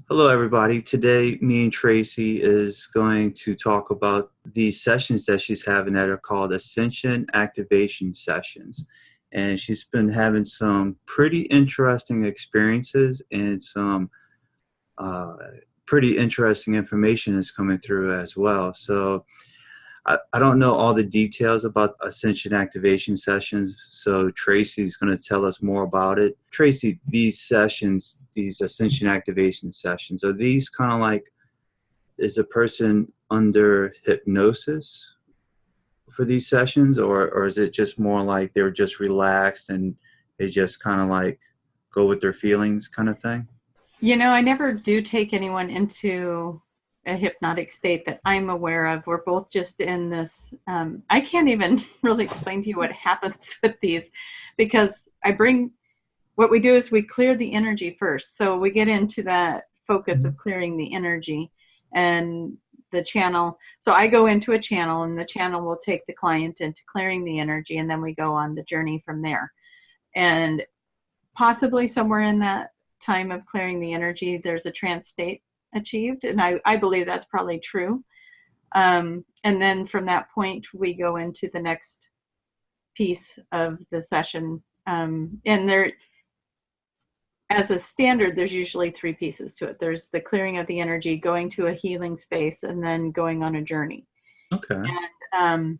Hello, everybody. Today, me and Tracy is going to talk about these sessions that she's having that are called Ascension Activation Sessions. And she's been having some pretty interesting experiences and some uh, pretty interesting information is coming through as well. So I don't know all the details about Ascension Activation Sessions, so Tracy's going to tell us more about it. Tracy, these sessions, these Ascension Activation Sessions, are these kind of like, is a person under hypnosis for these sessions, or is it just more like they're just relaxed and they just kind of like go with their feelings kind of thing? You know, I never do take anyone into a hypnotic state that I'm aware of. We're both just in this. I can't even really explain to you what happens with these because what we do is we clear the energy first. So we get into that focus of clearing the energy and the channel. So I go into a channel and the channel will take the client into clearing the energy, and then we go on the journey from there. And possibly somewhere in that time of clearing the energy, there's a trance state achieved. And I believe that's probably true. And then from that point, we go into the next piece of the session. And there, as a standard, there's usually three pieces to it. There's the clearing of the energy, going to a healing space, and then going on a journey. Okay. And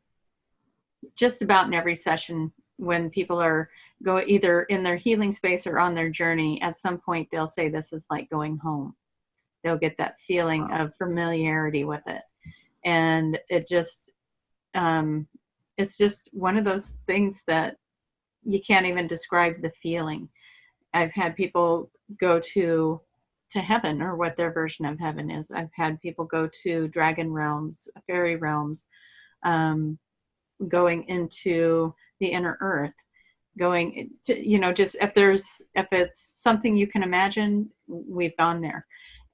just about in every session, when people are either in their healing space or on their journey, at some point they'll say this is like going home. They'll get that feeling of familiarity with it, and it's just one of those things that you can't even describe the feeling. I've had people go to heaven, or what their version of heaven is. I've had people go to dragon realms, fairy realms, going into the inner earth, going to, just if it's something you can imagine, we've gone there,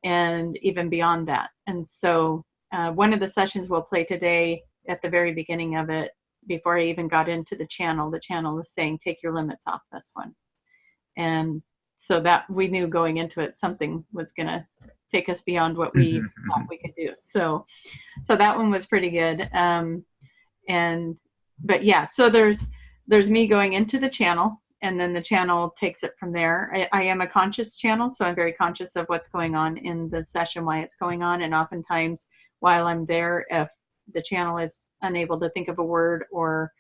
and even beyond that. And so one of the sessions we'll play today, at the very beginning of it, before I even got into the channel was saying, take your limits off this one. And so that we knew going into it, something was going to take us beyond what we thought we could do. So that one was pretty good. But yeah, so there's me going into the channel, and then the channel takes it from there. I am a conscious channel, so I'm very conscious of what's going on in the session, why it's going on. And oftentimes while I'm there, if the channel is unable to think of a word or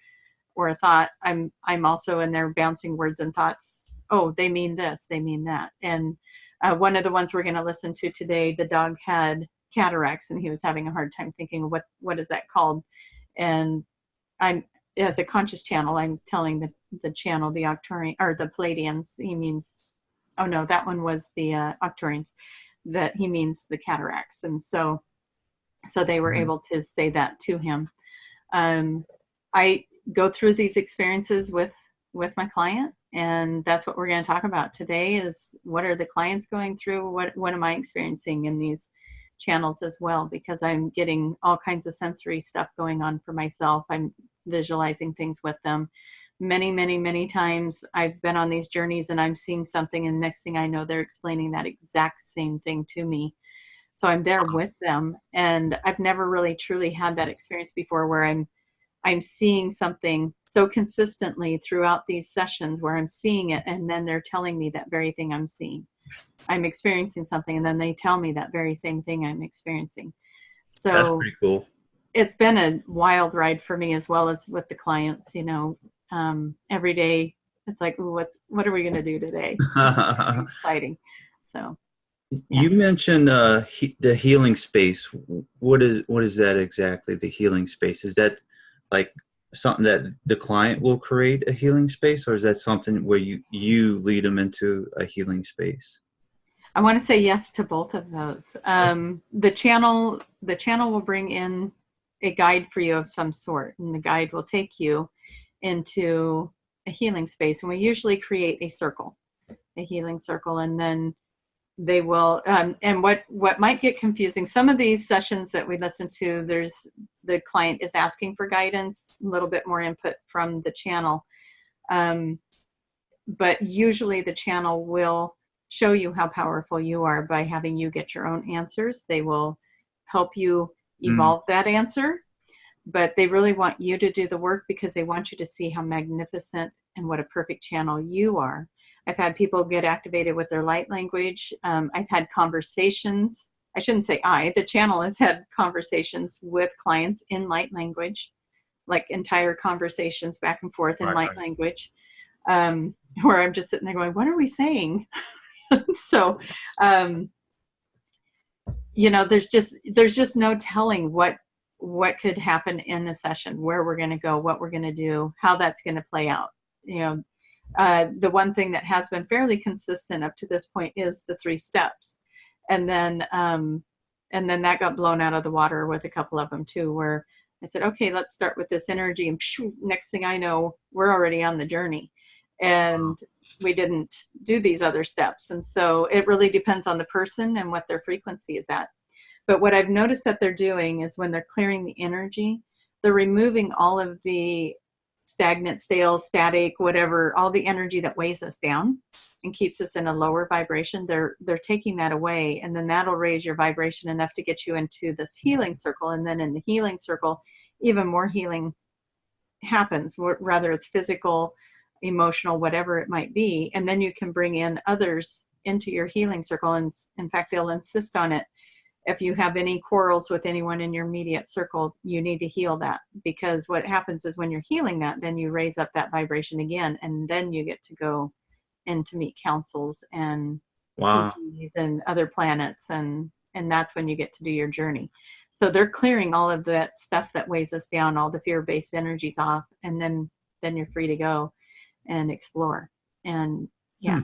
a thought, I'm also in there bouncing words and thoughts. Oh, they mean this, they mean that. And one of the ones we're going to listen to today, the dog had cataracts, and he was having a hard time thinking, what is that called? And I'm, as a conscious channel, I'm telling the channel, the Octurian, or the Palladians, he means, oh no, that one was the Octurians, that he means the cataracts. And so they were able to say that to him. I go through these experiences with my client, and that's what we're going to talk about today, is what are the clients going through? What am I experiencing in these channels as well, because I'm getting all kinds of sensory stuff going on for myself. I'm visualizing things with them. Many times I've been on these journeys and I'm seeing something, and next thing I know, they're explaining that exact same thing to me. So I'm there with them, and I've never really truly had that experience before, where I'm seeing something so consistently throughout these sessions, where I'm seeing it and then they're telling me that very thing I'm seeing. I'm experiencing something and then they tell me that very same thing I'm experiencing. That's So pretty cool. it's been a wild ride for me, as well as with the clients. Every day it's like, ooh, what are we going to do today? It's exciting. So yeah. You mentioned the healing space. What is that exactly? The healing space, is that like something that the client will create a healing space, or is that something where you lead them into a healing space? I want to say yes to both of those. The channel will bring in a guide for you of some sort, and the guide will take you into a healing space. And we usually create a healing circle, and then they will. And what might get confusing, some of these sessions that we listen to, the client is asking for guidance, a little bit more input from the channel. But usually the channel will show you how powerful you are by having you get your own answers. They will help you Mm. evolve that answer, but they really want you to do the work because they want you to see how magnificent and what a perfect channel you are. I've had people get activated with their light language. I've had conversations. I shouldn't say the channel has had conversations with clients in light language, like entire conversations back and forth in Right, light right. language, where I'm just sitting there going, what are we saying? So, there's just no telling what could happen in a session, where we're going to go, what we're going to do, how that's going to play out. The one thing that has been fairly consistent up to this point is the 3 steps. And then that got blown out of the water with a couple of them too, where I said, okay, let's start with this energy. And next thing I know, we're already on the journey. And we didn't do these other steps. And so it really depends on the person and what their frequency is at. But what I've noticed that they're doing is when they're clearing the energy, they're removing all of the stagnant, stale, static, whatever, all the energy that weighs us down and keeps us in a lower vibration. They're taking that away, and then that'll raise your vibration enough to get you into this healing circle. And then in the healing circle, even more healing happens, whether it's physical, emotional, whatever it might be. And then you can bring in others into your healing circle. And in fact, they'll insist on it. If you have any quarrels with anyone in your immediate circle, you need to heal that, because what happens is when you're healing that, then you raise up that vibration again, and then you get to go and to meet councils and Wow. PTs and other planets, and that's when you get to do your journey. So they're clearing all of that stuff that weighs us down, all the fear-based energies off, and then you're free to go and explore. And yeah.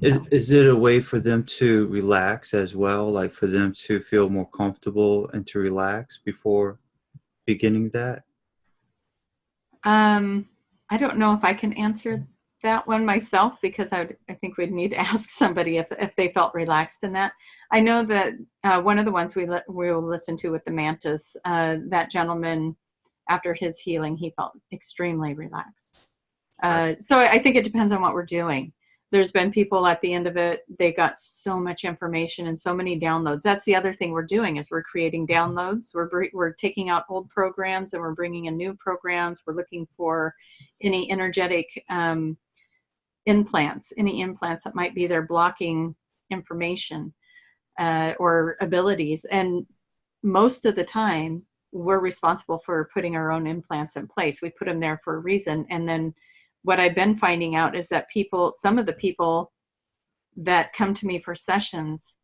Is it a way for them to relax as well, like for them to feel more comfortable and to relax before beginning that? I don't know if I can answer that one myself, because I think we'd need to ask somebody if they felt relaxed in that. I know that one of the ones we will listen to with the mantis, that gentleman, after his healing, he felt extremely relaxed. So I think it depends on what we're doing. There's been people at the end of it, they got so much information and so many downloads. That's the other thing we're doing, is we're creating downloads. We're taking out old programs and we're bringing in new programs. We're looking for any energetic implants, any implants that might be there blocking information or abilities. And most of the time, we're responsible for putting our own implants in place. We put them there for a reason. And then what I've been finding out is that some of the people that come to me for sessions,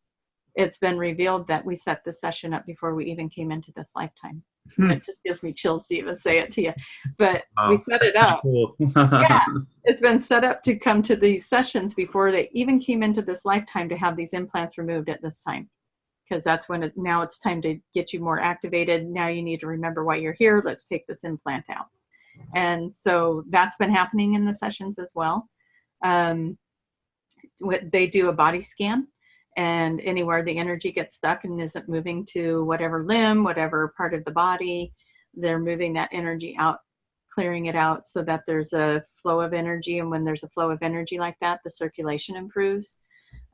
it's been revealed that we set the session up before we even came into this lifetime. And it just gives me chills to even say it to you. But we set it up. Cool. Yeah, it's been set up to come to these sessions before they even came into this lifetime, to have these implants removed at this time. Because that's when now it's time to get you more activated. Now you need to remember why you're here. Let's take this implant out. And so that's been happening in the sessions as well. They do a body scan, and anywhere the energy gets stuck and isn't moving to whatever limb, whatever part of the body, they're moving that energy out, clearing it out, so that there's a flow of energy. And when there's a flow of energy like that, the circulation improves.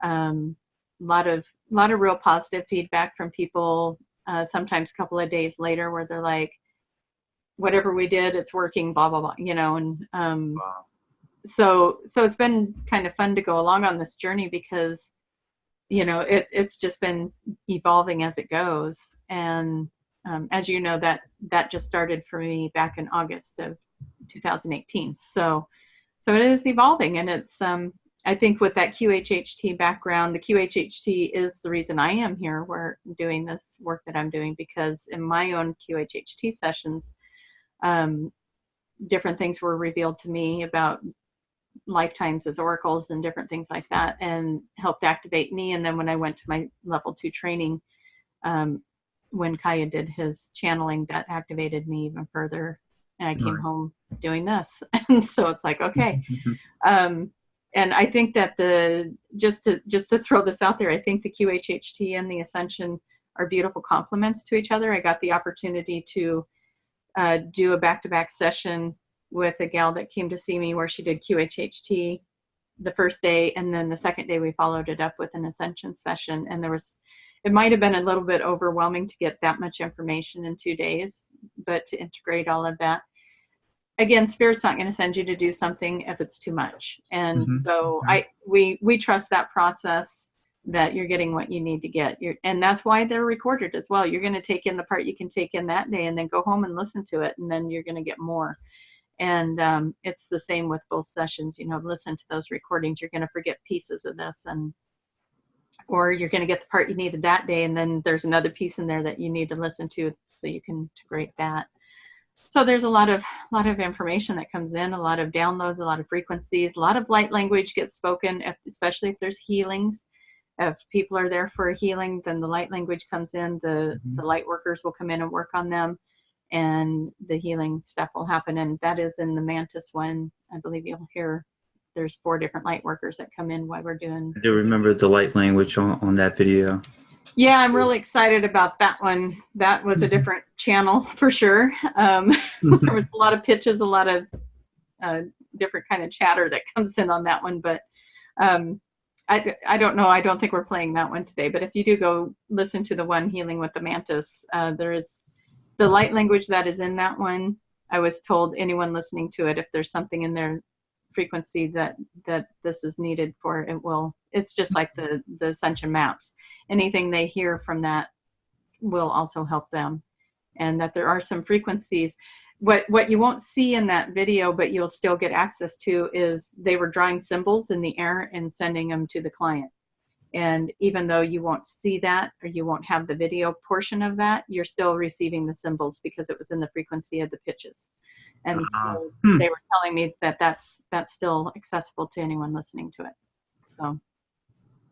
A lot of real positive feedback from people, sometimes a couple of days later, where they're like, whatever we did, it's working, blah, blah, blah, and Wow. so it's been kind of fun to go along on this journey, because it's just been evolving as it goes. And as you know, that just started for me back in August of 2018. So it is evolving, and it's I think with that QHHT background, the QHHT is the reason I am here, where I'm doing this work that I'm doing, because in my own QHHT sessions, different things were revealed to me about lifetimes as oracles and different things like that, and helped activate me. And then when I went to my level 2 training, when Kaya did his channeling, that activated me even further, and I came home doing this. And so it's like, okay. And I think that just to throw this out there, I think the QHHT and the Ascension are beautiful complements to each other. I got the opportunity to do a back-to-back session with a gal that came to see me, where she did QHHT the first day, and then the second day we followed it up with an Ascension session. And it might have been a little bit overwhelming to get that much information in 2 days, but to integrate all of that, again, Spirit's not going to send you to do something if it's too much. And so we trust that process, that you're getting what you need to get. And that's why they're recorded as well. You're going to take in the part you can take in that day and then go home and listen to it, and then you're going to get more. And it's the same with both sessions. Listen to those recordings. You're going to forget pieces of this, or you're going to get the part you needed that day, and then there's another piece in there that you need to listen to so you can integrate that. So there's a lot of information that comes in, a lot of downloads, a lot of frequencies, a lot of light language gets spoken, especially if there's healings. If people are there for a healing, then the light language comes in. The light workers will come in and work on them, and the healing stuff will happen. And that is in the Mantis one. I believe you'll hear there's 4 different light workers that come in while we're doing. I do remember the light language on that video. Yeah, I'm really excited about that one. That was a different channel for sure. There was a lot of pitches, a lot of different kind of chatter that comes in on that one. But I don't know. I don't think we're playing that one today. But if you do go listen to the one Healing with the Mantis, there is the light language that is in that one. I was told anyone listening to it, if there's something in their frequency that this is needed for, it's just like the Ascension maps. Anything they hear from that will also help them. And that there are some frequencies. What you won't see in that video, but you'll still get access to, is they were drawing symbols in the air and sending them to the client. And even though you won't see that, or you won't have the video portion of that, you're still receiving the symbols because it was in the frequency of the pitches. And so they were telling me that that's still accessible to anyone listening to it. So.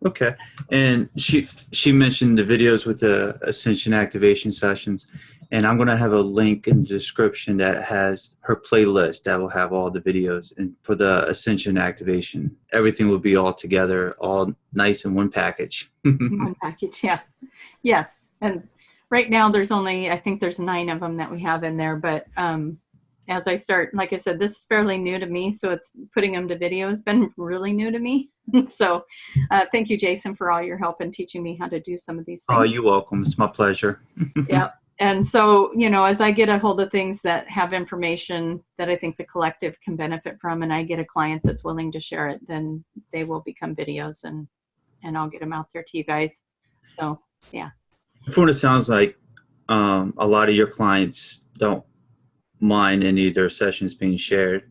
Okay. And she mentioned the videos with the Ascension activation sessions, and I'm going to have a link in the description that has her playlist that will have all the videos. And for the Ascension activation, everything will be all together, all nice in one package. One package, yeah. Yes. And right now I think there's 9 of them that we have in there, but as I start, like I said, this is fairly new to me, so it's putting them to video has been really new to me. So thank you, Jason, for all your help in teaching me how to do some of these things. Oh, you're welcome. It's my pleasure. Yeah. And so, as I get a hold of things that have information that I think the collective can benefit from, and I get a client that's willing to share it, then they will become videos, and I'll get them out there to you guys. So, yeah. From what it sounds like, a lot of your clients don't mind any of their sessions being shared.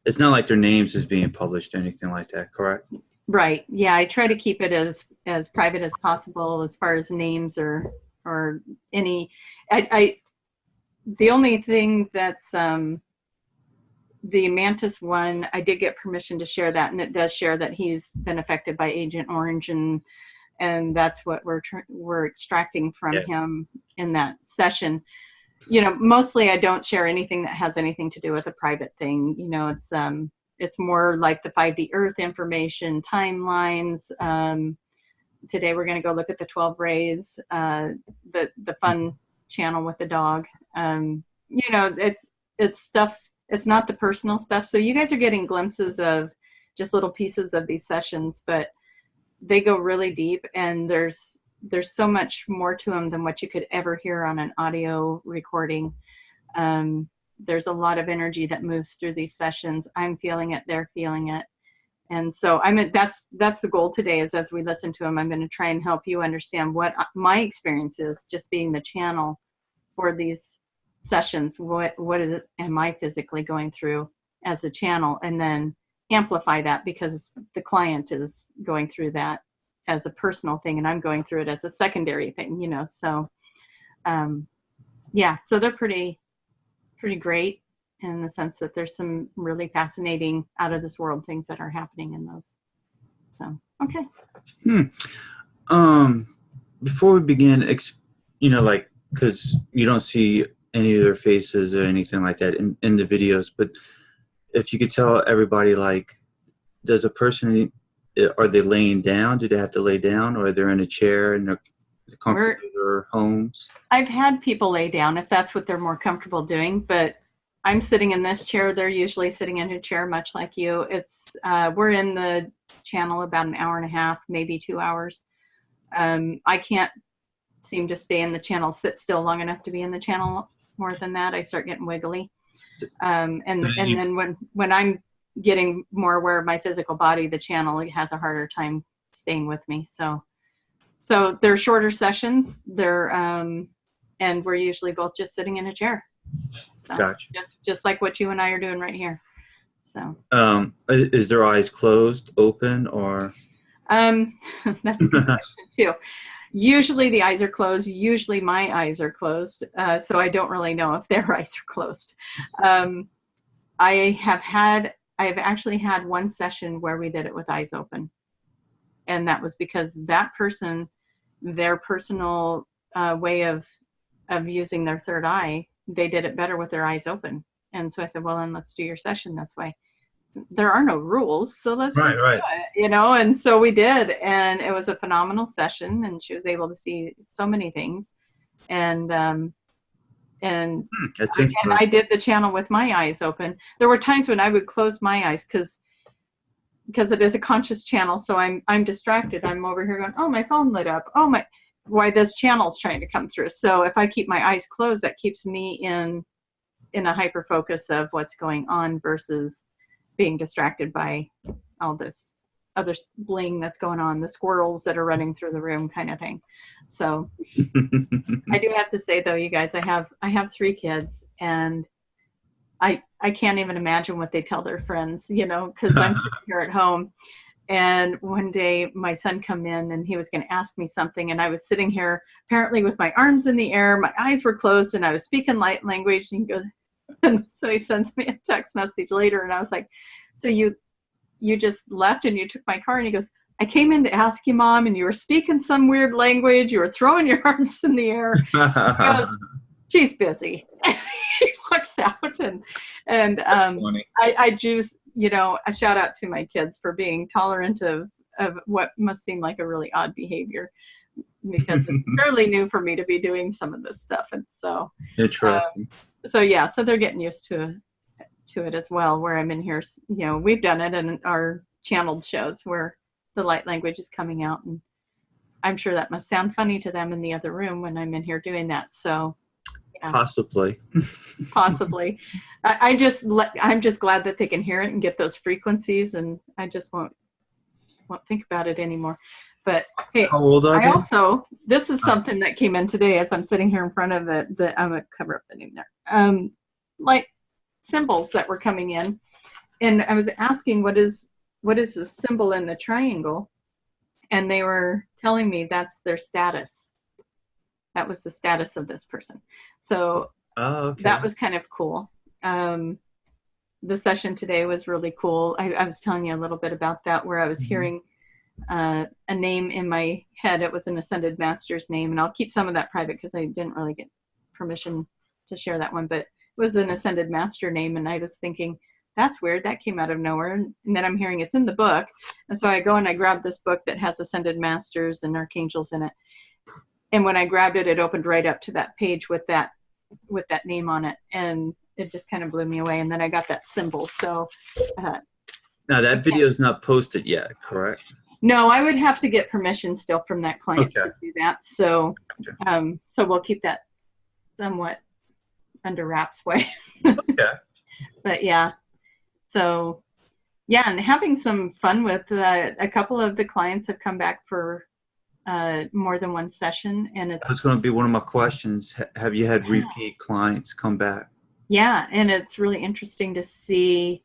It's not like their names is being published or anything like that, correct? Right. Yeah, I try to keep it as private as possible as far as names or any. The only thing that's the Mantis one, I did get permission to share that, and it does share that he's been affected by Agent Orange, and that's what we're extracting from him in that session. Mostly I don't share anything that has anything to do with a private thing. It's more like the 5D Earth information, timelines. Today we're going to go look at the 12 rays, the fun channel with the dog. It's stuff. It's not the personal stuff. So you guys are getting glimpses of just little pieces of these sessions, but they go really deep, and there's so much more to them than what you could ever hear on an audio recording. There's a lot of energy that moves through these sessions. I'm feeling it. They're feeling it. And so that's the goal today, is as we listen to them, I'm going to try and help you understand what my experience is just being the channel for these sessions. What am I physically going through as a channel, and then amplify that because the client is going through that as a personal thing, and I'm going through it as a secondary thing, so so they're pretty great in the sense that there's some really fascinating out of this world things that are happening in those. So, okay. Before we begin, because you don't see any of their faces or anything like that in the videos, but if you could tell everybody, does a person, are they laying down? Do they have to lay down, or are they in a chair in their comfort of their homes? I've had people lay down if that's what they're more comfortable doing, but I'm sitting in this chair. They're usually sitting in a chair, much like you. It's we're in the channel about an hour and a half, maybe 2 hours. I can't seem to stay in the channel, sit still long enough to be in the channel. More than that, I start getting wiggly. And then when I'm getting more aware of my physical body, the channel has a harder time staying with me. So they're shorter sessions. They're and we're usually both just sitting in a chair. So Gotcha. Just like what you and I are doing right here. So is their eyes closed, open, or that's a good question too. Usually the eyes are closed. Usually my eyes are closed. So I don't really know if their eyes are closed. I've actually had one session where we did it with eyes open. And that was because that person, their personal way of using their third eye, they did it better with their eyes open. And so I said, well, then let's do your session this way. There are no rules, so let's just do it, you know? And so we did, and it was a phenomenal session, and she was able to see so many things. And I did the channel with my eyes open. There were times when I would close my eyes because it is a conscious channel, so I'm distracted. I'm over here going, oh, my phone lit up. Oh, why this channel's trying to come through. So if I keep my eyes closed, that keeps me in a hyper focus of what's going on versus being distracted by all this other bling that's going on, the squirrels that are running through the room kind of thing. So I do have to say though, you guys, I have 3 kids, and I can't even imagine what they tell their friends, you know, because I'm sitting here at home. And one day my son come in and he was going to ask me something. And I was sitting here apparently with my arms in the air, my eyes were closed, and I was speaking light language. And he goes, and so he sends me a text message later. And I was like, so you just left and you took my car? And he goes, I came in to ask you, Mom, and you were speaking some weird language. You were throwing your arms in the air. He goes, she's busy. He walks out, and I just, you know, a shout out to my kids for being tolerant of what must seem like a really odd behavior, because it's fairly new for me to be doing some of this stuff. And so interesting. So they're getting used to it as well, where I'm in here, you know, we've done it in our channeled shows where the light language is coming out, and I'm sure that must sound funny to them in the other room when I'm in here doing that. So yeah. Possibly. I'm just glad that they can hear it and get those frequencies, and I just won't think about it anymore. But hey, how old are they? Also, this is something that came in today as I'm sitting here in front of it, that I'm going to cover up the name there. Like symbols that were coming in, and I was asking, what is the symbol in the triangle? And they were telling me that's their status. That was the status of this person. So okay. That was kind of cool. The session today was really cool. I was telling you a little bit about that, where I was hearing a name in my head. It was an Ascended Master's name, and I'll keep some of that private because I didn't really get permission to share that one, but it was an Ascended Master name, and I was thinking, that's weird, that came out of nowhere. And then I'm hearing it's in the book, and so I go and I grab this book that has Ascended Masters and Archangels in it, and when I grabbed it, it opened right up to that page with that name on it, and it just kind of blew me away. And then I got that symbol. So now that video is not posted yet, correct? No, I would have to get permission still from that client to do that. So so we'll keep that somewhat under wraps way. Okay. But yeah, so yeah, and having some fun with a couple of the clients have come back for more than one session, and it's going to be one of my questions. Have you had repeat clients come back? Yeah, and it's really interesting to see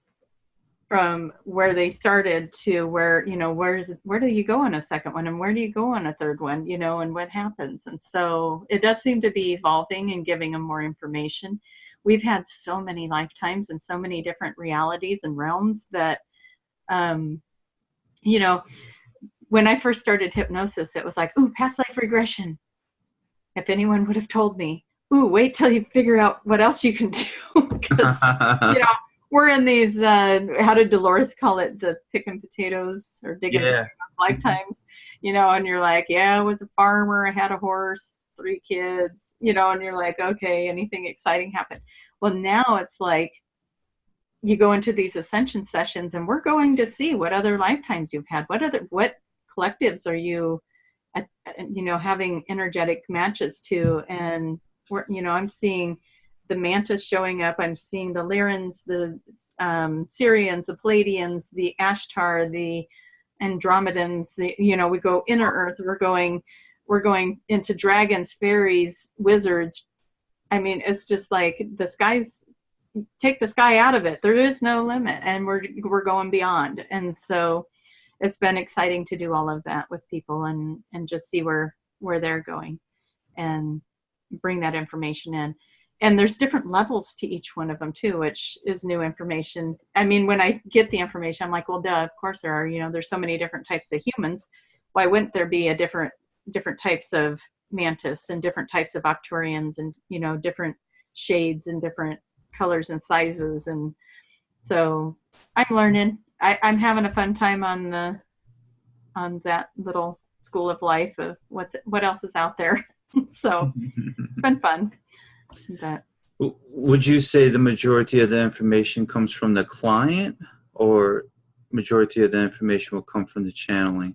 from where they started to where, you know, where do you go on a second one, and where do you go on a third one, you know, and what happens. And so it does seem to be evolving and giving them more information. We've had so many lifetimes and so many different realities and realms that, you know, when I first started hypnosis, it was like, ooh, past life regression. If anyone would have told me, ooh, wait till you figure out what else you can do. Because, you know, we're in these, how did Dolores call it? The picking potatoes or digging potatoes lifetimes, you know, and you're like, yeah, I was a farmer. I had a horse. 3 kids, you know, and you're like, okay, anything exciting happened? Well, now it's like you go into these ascension sessions and we're going to see what other lifetimes you've had, what collectives are you, you know, having energetic matches to. And we're, you know, I'm seeing the mantis showing up. I'm seeing the Lyrans, the Syrians, the Palladians, the Ashtar, the Andromedans. You know, we go inner earth. We're going into dragons, fairies, wizards. I mean, it's just like the skies. Take the sky out of it. There is no limit, and we're going beyond. And so, it's been exciting to do all of that with people and just see where they're going, and bring that information in. And there's different levels to each one of them too, which is new information. I mean, when I get the information, I'm like, well, duh, of course there are. You know, there's so many different types of humans. Why wouldn't there be a different types of mantis and different types of Octurians, and, you know, different shades and different colors and sizes? And so I'm learning. I'm having a fun time on that little school of life of what else is out there. So it's been fun. But would you say the majority of the information comes from the client, or majority of the information will come from the channeling?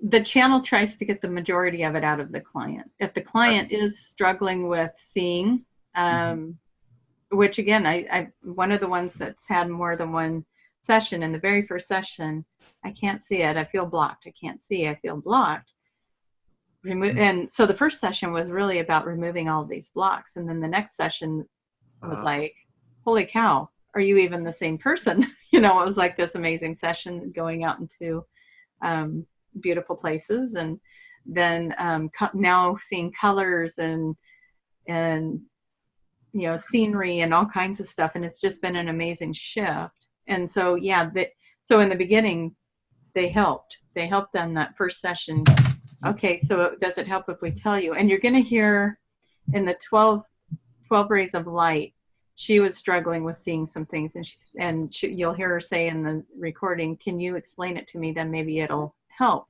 The channel tries to get the majority of it out of the client. If the client is struggling with seeing, which again, I one of the ones that's had more than one session, in the very first session, I can't see it. I feel blocked. I can't see. I feel blocked. And so the first session was really about removing all of these blocks. And then the next session was like, holy cow, are you even the same person? You know, it was like this amazing session going out into beautiful places. And then now seeing colors and, you know, scenery and all kinds of stuff. And it's just been an amazing shift. And so, yeah, so in the beginning, they helped on that first session. Okay, so does it help if we tell you? And you're going to hear in the 12 rays of light, she was struggling with seeing some things, and you'll hear her say in the recording, can you explain it to me? Then maybe it'll help.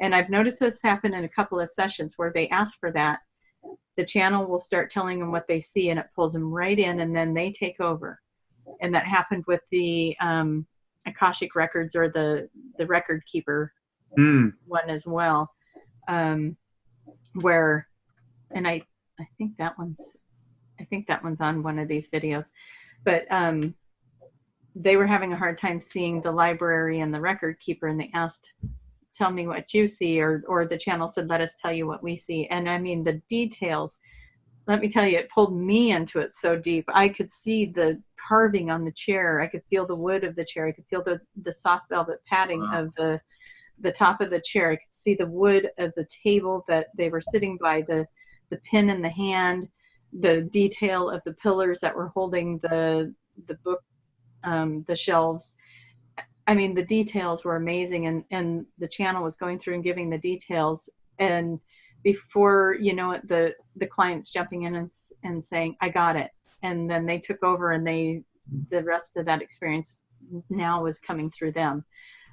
And I've noticed this happen in a couple of sessions where they ask for that. The channel will start telling them what they see, and it pulls them right in, and then they take over. And that happened with the Akashic records, or the record keeper one as well. Where, and I think that one's on one of these videos, but they were having a hard time seeing the library and the record keeper, and they asked, tell me what you see, or the channel said, let us tell you what we see. And I mean, the details, let me tell you, it pulled me into it so deep. I could see the carving on the chair. I could feel the wood of the chair. I could feel the soft velvet padding of the top of the chair. I could see the wood of the table that they were sitting by, the pin in the hand, the detail of the pillars that were holding the book, the shelves. I mean, the details were amazing, and the channel was going through and giving the details. And before you know it, the client's jumping in and saying, I got it. And then they took over, and the rest of that experience now was coming through them.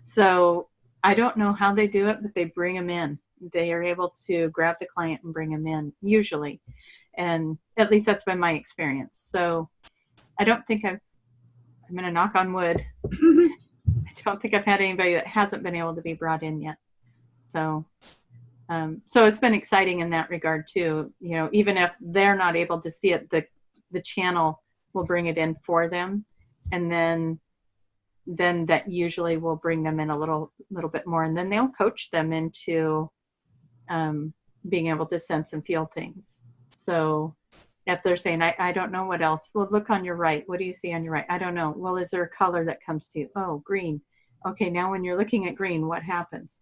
So I don't know how they do it, but they bring them in. They are able to grab the client and bring them in, usually. And at least that's been my experience. So I don't think I'm going to knock on wood. I don't think I've had anybody that hasn't been able to be brought in yet. So it's been exciting in that regard too. You know, even if they're not able to see it, the channel will bring it in for them. And then that usually will bring them in a little bit more, and then they'll coach them into being able to sense and feel things. So if they're saying, I don't know what else, well, look on your right. What do you see on your right? I don't know. Well, is there a color that comes to you? Oh, green. Okay, now when you're looking at green, what happens?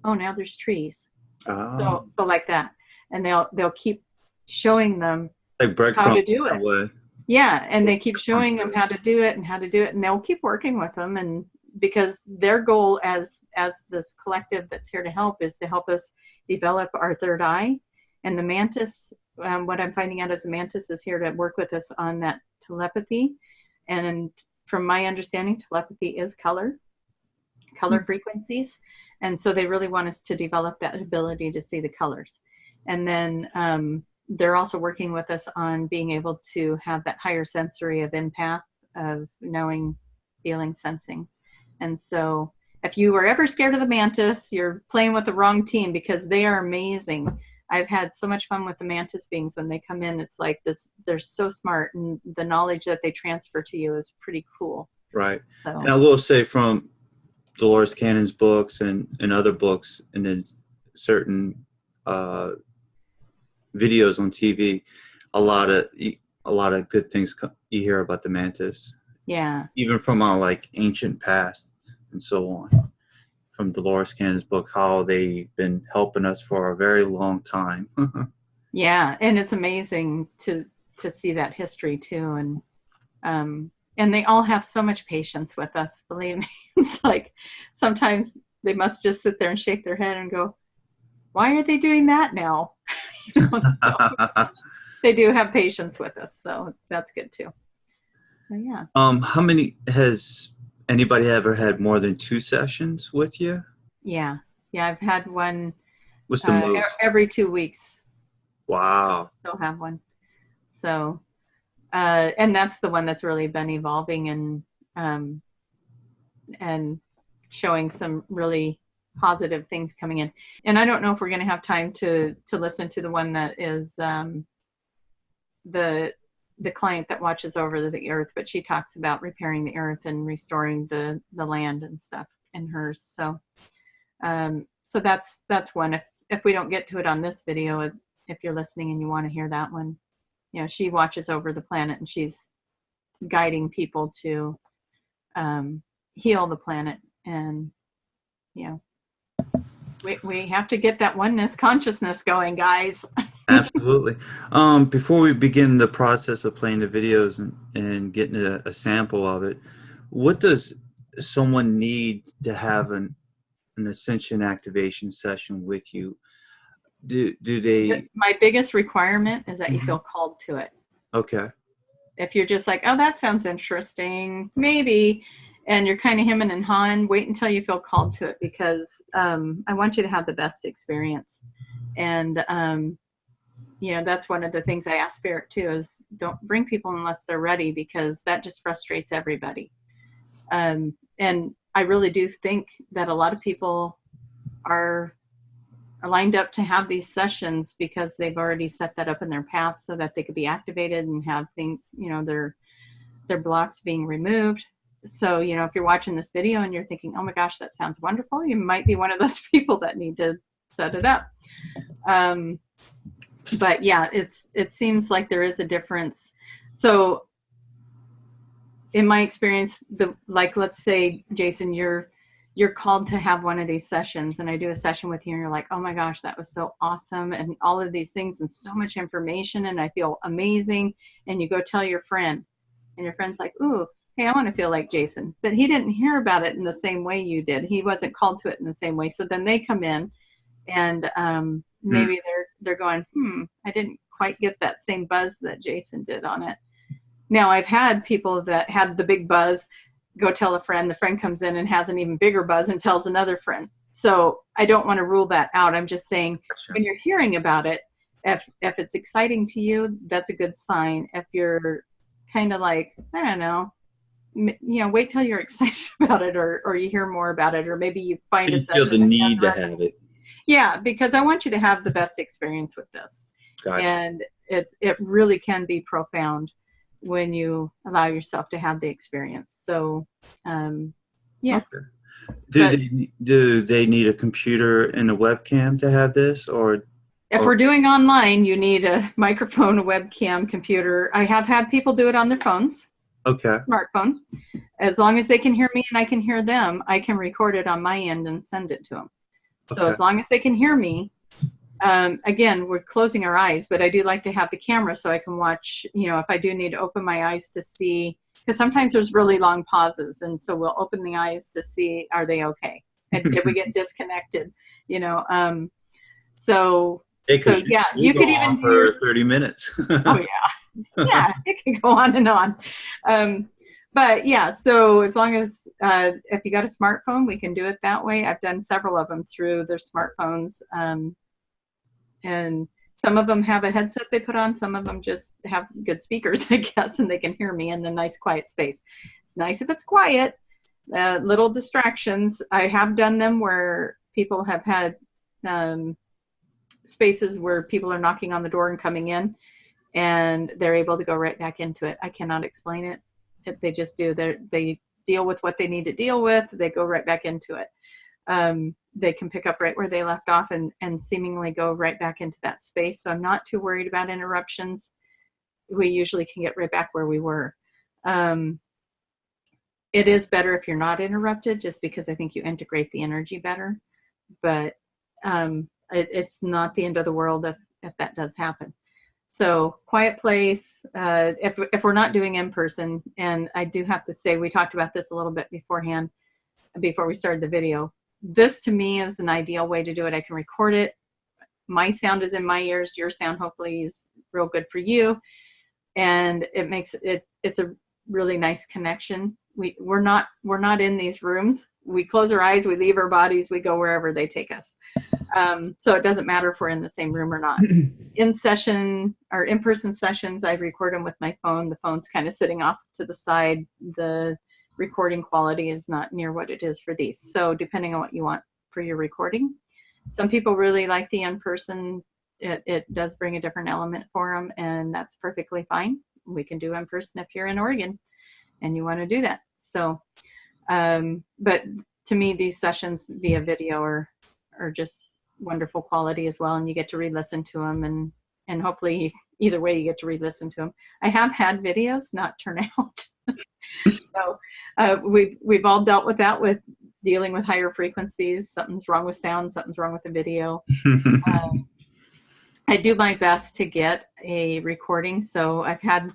Oh, now there's trees. So like that. And they'll keep showing them like how to do it. Way. Yeah, and they keep showing them how to do it, and they'll keep working with them. And because their goal as this collective that's here to help is to help us develop our third eye. And the mantis, what I'm finding out is the mantis is here to work with us on that telepathy. And from my understanding, telepathy is color frequencies. And so they really want us to develop that ability to see the colors. And then they're also working with us on being able to have that higher sensory of empath, of knowing, feeling, sensing. And so if you were ever scared of the mantis, you're playing with the wrong team, because they are amazing. I've had so much fun with the mantis beings when they come in. It's like this, they're so smart, and the knowledge that they transfer to you is pretty cool. Right. So. And I will say, from Dolores Cannon's books and other books, and then certain videos on TV, a lot of good things you hear about the mantis. Yeah. Even from our like ancient past and so on. From Dolores Cannon's book, how they've been helping us for a very long time. Yeah, and it's amazing to see that history too, and they all have so much patience with us. Believe me, it's like sometimes they must just sit there and shake their head and go, "Why are they doing that now?" So they do have patience with us, so that's good too. So, yeah. How many has anybody ever had more than 2 sessions with you? Yeah, I've had one. What's the most? Every 2 weeks. Wow. Still have one. So, and that's the one that's really been evolving and showing some really positive things coming in. And I don't know if we're going to have time to listen to the one that is the client that watches over the earth, but she talks about repairing the earth and restoring the land and stuff in hers. So, so that's one. If we don't get to it on this video, if you're listening and you want to hear that one, you know, she watches over the planet and she's guiding people to heal the planet. And, you know, we have to get that oneness consciousness going, guys. Absolutely. Before we begin the process of playing the videos and getting a sample of it, what does someone need to have an Ascension activation session with you? Do they? My biggest requirement is that you feel called to it. Okay. If you're just like, oh, that sounds interesting, maybe, and you're kind of hemming and hawing, wait until you feel called to it, because I want you to have the best experience. And you know, that's one of the things I ask Spirit too, is don't bring people unless they're ready, because that just frustrates everybody. And I really do think that a lot of people are lined up to have these sessions because they've already set that up in their path so that they could be activated and have things, you know, their blocks being removed. So, you know, if you're watching this video and you're thinking, oh my gosh, that sounds wonderful, you might be one of those people that need to set it up. But yeah, it seems like there is a difference. So in my experience, like, let's say, Jason, you're called to have one of these sessions, and I do a session with you and you're like, oh my gosh, that was so awesome, and all of these things and so much information, and I feel amazing. And you go tell your friend, and your friend's like, ooh, hey, I want to feel like Jason, but he didn't hear about it in the same way you did. He wasn't called to it in the same way. So then they come in and maybe they're going, I didn't quite get that same buzz that Jason did on it. Now, I've had people that had the big buzz go tell a friend, the friend comes in and has an even bigger buzz and tells another friend. So I don't want to rule that out. I'm just saying, when you're hearing about it, if it's exciting to you, that's a good sign. If you're kind of like, I don't know, you know, wait till you're excited about it, or you hear more about it, or maybe you find a session. Feel the need to have it. Yeah, because I want you to have the best experience with this. Gotcha. And it really can be profound when you allow yourself to have the experience. So, yeah. Okay. Do they need a computer and a webcam to have this, or? If we're doing online, you need a microphone, a webcam, computer. I have had people do it on their phones. Okay. Smartphone. As long as they can hear me and I can hear them, I can record it on my end and send it to them. So as long as they can hear me, again, we're closing our eyes, but I do like to have the camera so I can watch, you know, if I do need to open my eyes to see, because sometimes there's really long pauses. And so we'll open the eyes to see, are they okay? And did we get disconnected? You know, so yeah, you could even do for 30 minutes. Oh yeah. Yeah, it can go on and on. But yeah, so as long as, if you got a smartphone, we can do it that way. I've done several of them through their smartphones. And Some of them have a headset they put on. Some of them just have good speakers, I guess, and they can hear me in a nice quiet space. It's nice if it's quiet. Little distractions. I have done them where people have had spaces where people are knocking on the door and coming in, and they're able to go right back into it. I cannot explain it. They just do. They deal with what they need to deal with. They go right back into it. They can pick up right where they left off and seemingly go right back into that space. So I'm not too worried about interruptions. We usually can get right back where we were. It is better if you're not interrupted, just because I think you integrate the energy better. But it's not the end of the world if that does happen. So quiet place, if we're not doing in person, and I do have to say, we talked about this a little bit beforehand, before we started the video. This to me is an ideal way to do it. I can record it. My sound is in my ears. Your sound hopefully is real good for you. And it makes it's a really nice connection. We're not in these rooms. We close our eyes, we leave our bodies, we go wherever they take us. So it doesn't matter if we're in the same room or not. In session or in-person sessions, I record them with my phone. The phone's kind of sitting off to the side. The recording quality is not near what it is for these. So depending on what you want for your recording. Some people really like the in-person. It does bring a different element for them, and that's perfectly fine. We can do in-person if you're in Oregon and you want to do that. So, but to me, these sessions via video are just wonderful quality as well, and you get to re-listen to them, and hopefully either way you get to re-listen to them. I have had videos not turn out. So we've all dealt with that, with dealing with higher frequencies. Something's wrong with sound, something's wrong with the video. I do my best to get a recording. So I've had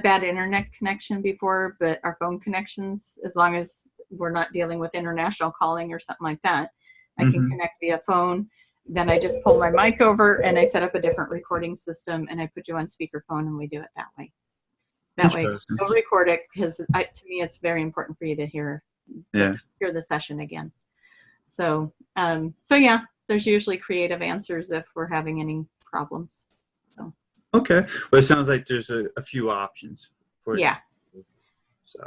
bad internet connection before, but our phone connections, as long as we're not dealing with international calling or something like that, I can connect via phone. Then I just pull my mic over and I set up a different recording system, and I put you on speakerphone, and we do it that way. That way, you'll record it, because to me, it's very important for you to hear the session again. So, yeah, there's usually creative answers if we're having any problems. So. Okay. Well, it sounds like there's a few options for you. So.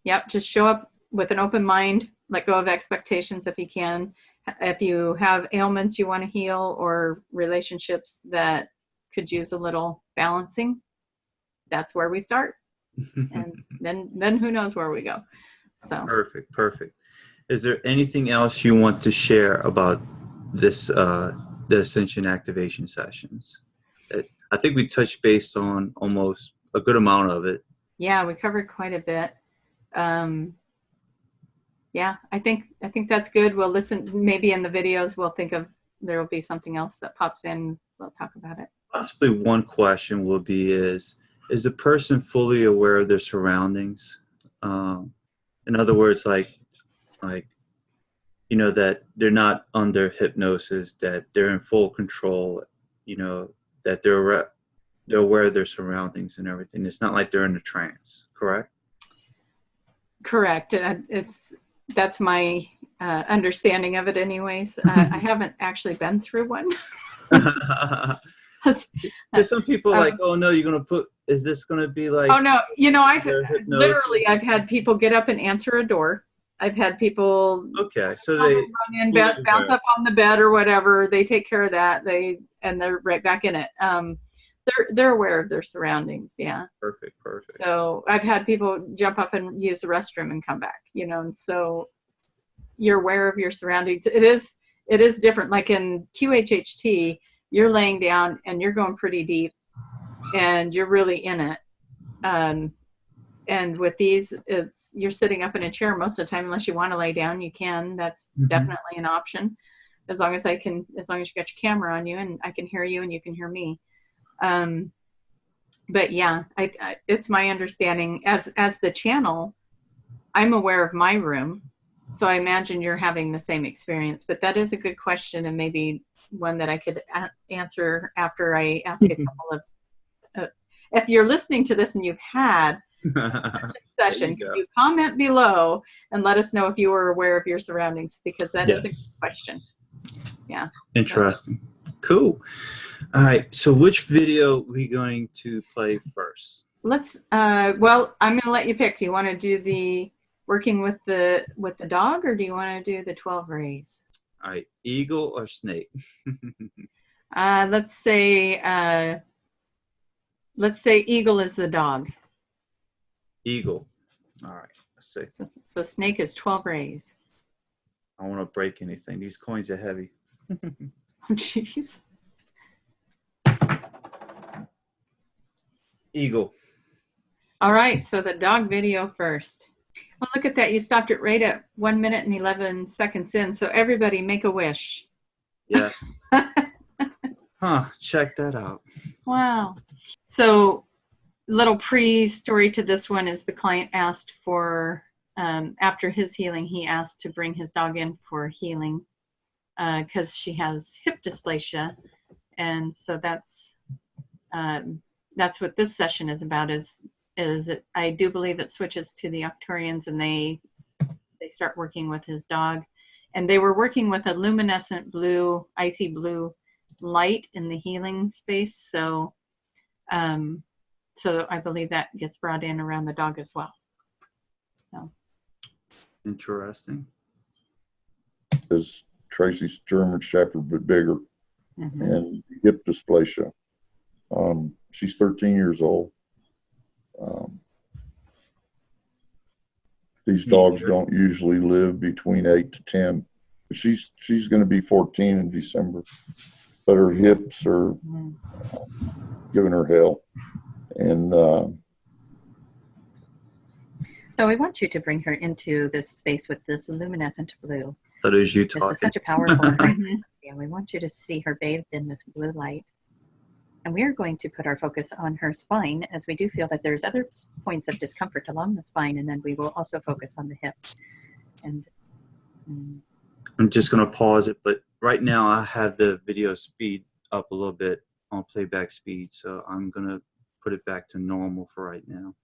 Yep. Just show up with an open mind. Let go of expectations if you can. If you have ailments you want to heal, or relationships that could use a little balancing, that's where we start. And then who knows where we go. So perfect. Is there anything else you want to share about this the Ascension activation sessions? I think we touched base on almost a good amount of it. Yeah, we covered quite a bit. Yeah, I think that's good. We'll listen, maybe in the videos we'll think of, there will be something else that pops in. We'll talk about it. Possibly one question will be is the person fully aware of their surroundings? In other words, like that they're not under hypnosis, that they're in full control, that they're aware of their surroundings and everything. It's not like they're in a trance, correct? Correct. That's my understanding of it anyways. I haven't actually been through one. There's some people like, oh no, you're going to put, is this going to be like, oh no, I've had people get up and answer a door. I've had people, okay, so they run in, bounce up on the bed or whatever. They take care of that. And they're right back in it. They're aware of their surroundings. Yeah. Perfect. So I've had people jump up and use the restroom and come back, and so you're aware of your surroundings. It is different. Like in QHHT, you're laying down and you're going pretty deep and you're really in it. And with these, you're sitting up in a chair most of the time. Unless you want to lay down, you can. That's definitely an option. As long as you got your camera on you and I can hear you and you can hear me. But yeah, it's my understanding as the channel, I'm aware of my room. So I imagine you're having the same experience, but that is a good question, and maybe one that I could answer after I ask a couple of, if you're listening to this and you've had a session, can you comment below and let us know if you were aware of your surroundings, because that is a good question. Yeah. Interesting. Cool. All right. So which video are we going to play first? Let's. Well, I'm going to let you pick. Do you want to do the working with the dog, or do you want to do the 12 rays? All right. Eagle or snake? Let's say eagle is the dog. Eagle. All right. Let's see. So snake is 12 rays. I don't want to break anything. These coins are heavy. Oh, jeez. Eagle. All right. So the dog video first. Well, look at that. You stopped it right at 1 minute and 11 seconds in. So everybody make a wish. Yes. Huh. Check that out. Wow. So little pre-story to this one is the client asked for, after his healing, he asked to bring his dog in for healing because she has hip dysplasia. And so that's what this session is about, is I do believe it switches to the Arcturians, and they start working with his dog. And they were working with a luminescent blue, icy blue light in the healing space. So I believe that gets brought in around the dog as well. So interesting. Is Tracie's German Shepherd, but bigger, mm-hmm. and hip dysplasia. She's 13 years old. These dogs don't usually live between 8 to 10. But she's going to be 14 in December. But her hips are giving her hell. And so we want you to bring her into this space with this luminescent blue. That is you talking. This is such a powerful frequency, and we want you to see her bathed in this blue light. And we are going to put our focus on her spine, as we do feel that there's other points of discomfort along the spine, and then we will also focus on the hips. And I'm just going to pause it, but right now I have the video speed up a little bit on playback speed, so I'm going to put it back to normal for right now.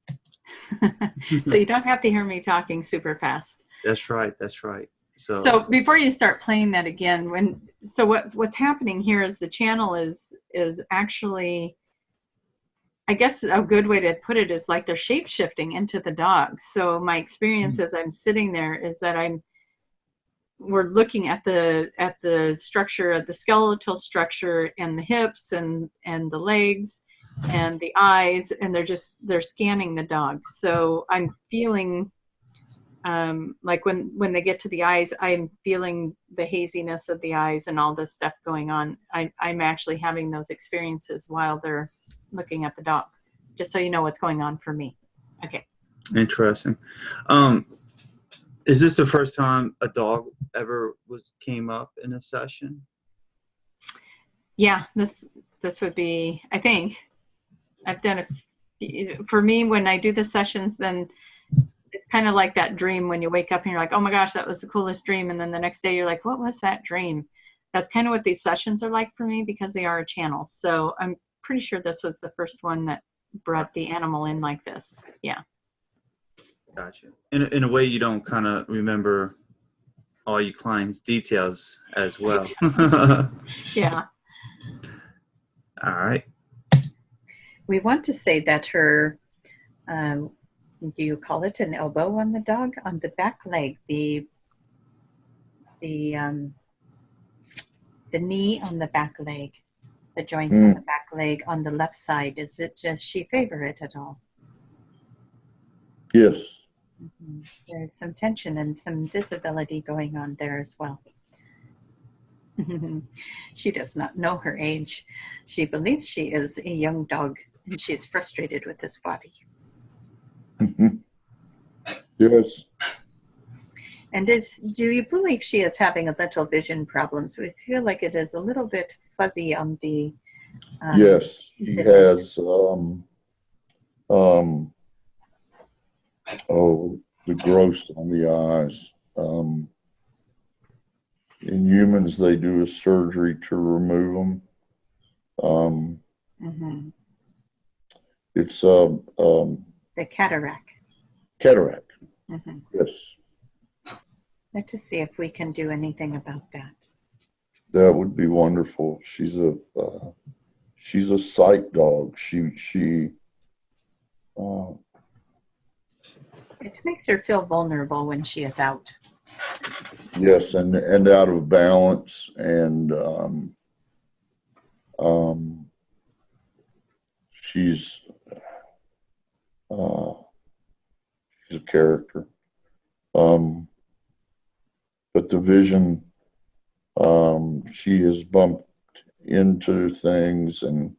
So you don't have to hear me talking super fast. That's right. That's right. So before you start playing that again, what's happening here is the channel is actually, I guess a good way to put it is like they're shape shifting into the dog. So my experience as I'm sitting there is that we're looking at the structure of the skeletal structure and the hips and the legs and the eyes, and they're scanning the dog. So I'm feeling like when they get to the eyes, I'm feeling the haziness of the eyes and all this stuff going on. I'm actually having those experiences while they're looking at the dog, just so you know what's going on for me. Okay. Interesting. Is this the first time a dog ever came up in a session? Yeah, this would be, I think I've done for me, when I do the sessions, then it's kind of like that dream when you wake up and you're like, oh my gosh, that was the coolest dream. And then the next day you're like, what was that dream? That's kind of what these sessions are like for me, because they are a channel. So I'm pretty sure this was the first one that brought the animal in like this. Yeah. Gotcha. In a way, you don't kind of remember all your clients' details as well. Yeah. All right. We want to say that her, do you call it an elbow on the dog? On the back leg, the knee on the back leg, the joint on the back leg on the left side, does she favor it at all? Yes. Mm-hmm. There's some tension and some disability going on there as well. She does not know her age. She believes she is a young dog, and she is frustrated with this body. Yes. And do you believe she is having a little vision problems? We feel like it is a little bit fuzzy on the. Yes, she has. The growths on the eyes. In humans, they do a surgery to remove them. It's the cataract. Cataract. Yes. Let's see if we can do anything about that. That would be wonderful. She's she's a sight dog. It makes her feel vulnerable when she is out. Yes, and out of balance, and she's she's a character. But the vision, she has bumped into things, and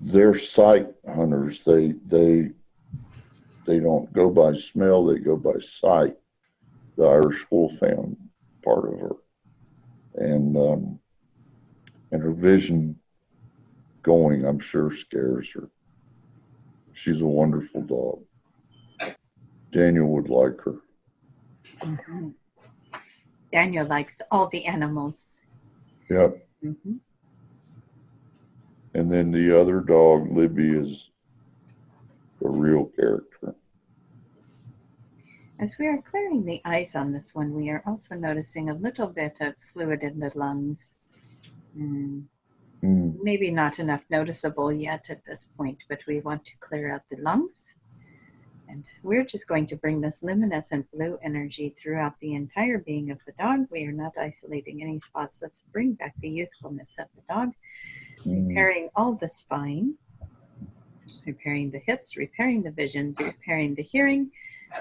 they're sight hunters. They don't go by smell; they go by sight. The Irish Wolfhound part of her, and her vision going, I'm sure, scares her. She's a wonderful dog. Daniel would like her. Mm-hmm. Daniel likes all the animals. Yep. Mm-hmm. And then the other dog, Libby, is a real character. As we are clearing the ice on this one, we are also noticing a little bit of fluid in the lungs. Maybe not enough noticeable yet at this point, but we want to clear out the lungs. And we're just going to bring this luminescent blue energy throughout the entire being of the dog. We are not isolating any spots. Let's bring back the youthfulness of the dog. Repairing all the spine, repairing the hips, repairing the vision, repairing the hearing,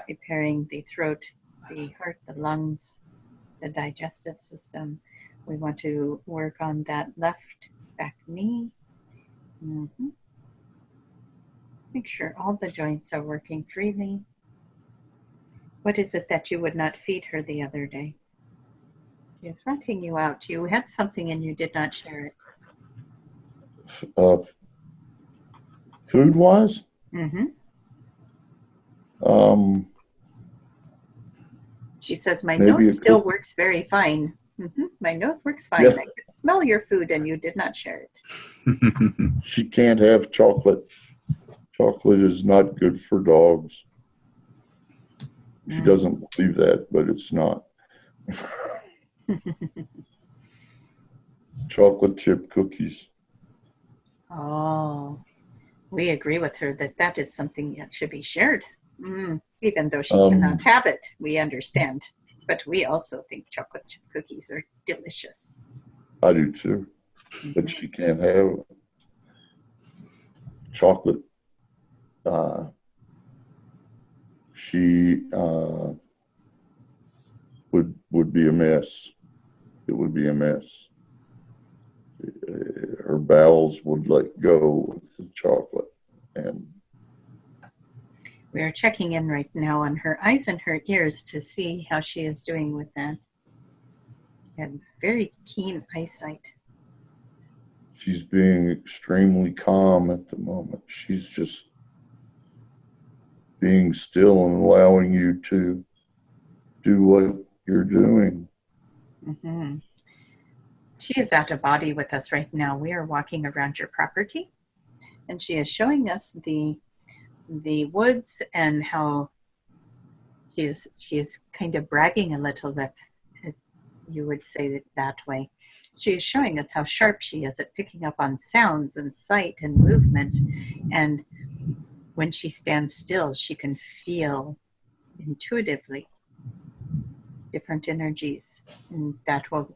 repairing the throat, the heart, the lungs, the digestive system. We want to work on that left back knee. Make sure all the joints are working freely. What is it that you would not feed her the other day? She was wanting you out. You had something and you did not share it. Food-wise? She says, my nose still works very fine. My nose works fine. Yes. I can smell your food and you did not share it. She can't have chocolate. Chocolate is not good for dogs. She doesn't believe that, but it's not. Chocolate chip cookies. Oh, we agree with her that that is something that should be shared. Even though she cannot have it, we understand. But we also think chocolate chip cookies are delicious. I do too. But she can't have chocolate. She would be a mess. It would be a mess. Her bowels would let go with the chocolate. And we are checking in right now on her eyes and her ears to see how she is doing with that. She had very keen eyesight. She's being extremely calm at the moment. She's just being still and allowing you to do what you're doing. She is out of body with us right now. We are walking around your property, and she is showing us the woods and how she is kind of bragging a little, that you would say it that way. She is showing us how sharp she is at picking up on sounds and sight and movement. And when she stands still, she can feel intuitively different energies, and that will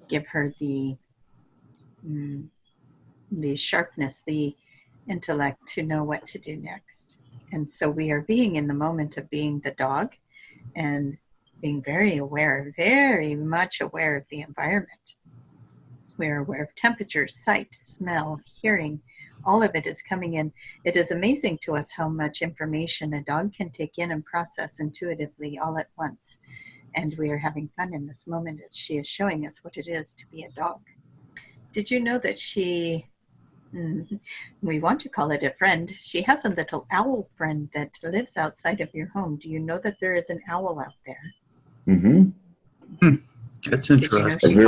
give her the sharpness, the intellect to know what to do next. And so we are being in the moment of being the dog and being very aware, very much aware of the environment. We're aware of temperature, sight, smell, hearing. All of it is coming in. It is amazing to us how much information a dog can take in and process intuitively all at once. And we are having fun in this moment as she is showing us what it is to be a dog. Did you know that she, we want to call it a friend, she has a little owl friend that lives outside of your home. Do you know that there is an owl out there? That's interesting.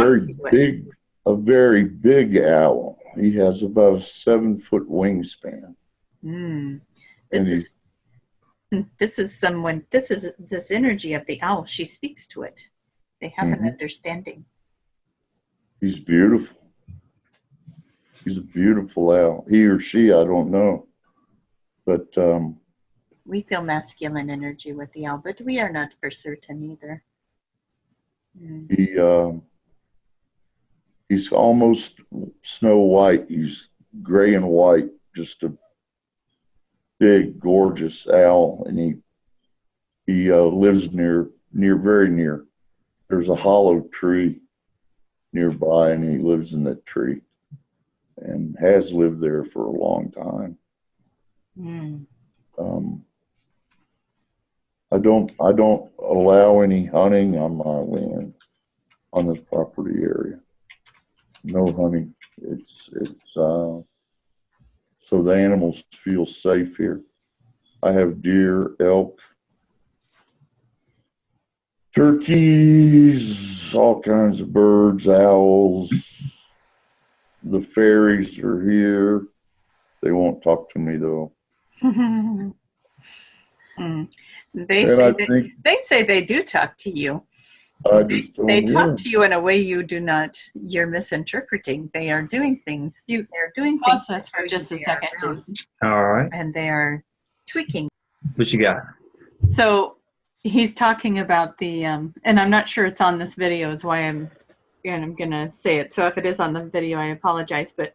A very big owl. He has about a 7-foot wingspan. This energy of the owl, she speaks to it. They have an understanding. He's beautiful. He's a beautiful owl. He or she, I don't know. But We feel masculine energy with the owl, but we are not for certain either. he's almost Snow White. He's gray and white, just a big, gorgeous owl, and he lives very near. There's a hollow tree nearby, and he lives in that tree, and has lived there for a long time. I don't allow any hunting on my land, on this property area. No hunting. It's so the animals feel safe here. I have deer, elk, turkeys, all kinds of birds, owls. The fairies are here. They won't talk to me though. They say they do talk to you. They talk to you in a way you're misinterpreting. They are doing things. They're doing things. Process for just a second. All right. And they are tweaking. What you got? So he's talking about the, and I'm not sure it's on this video is why I'm going to say it. So if it is on the video, I apologize. But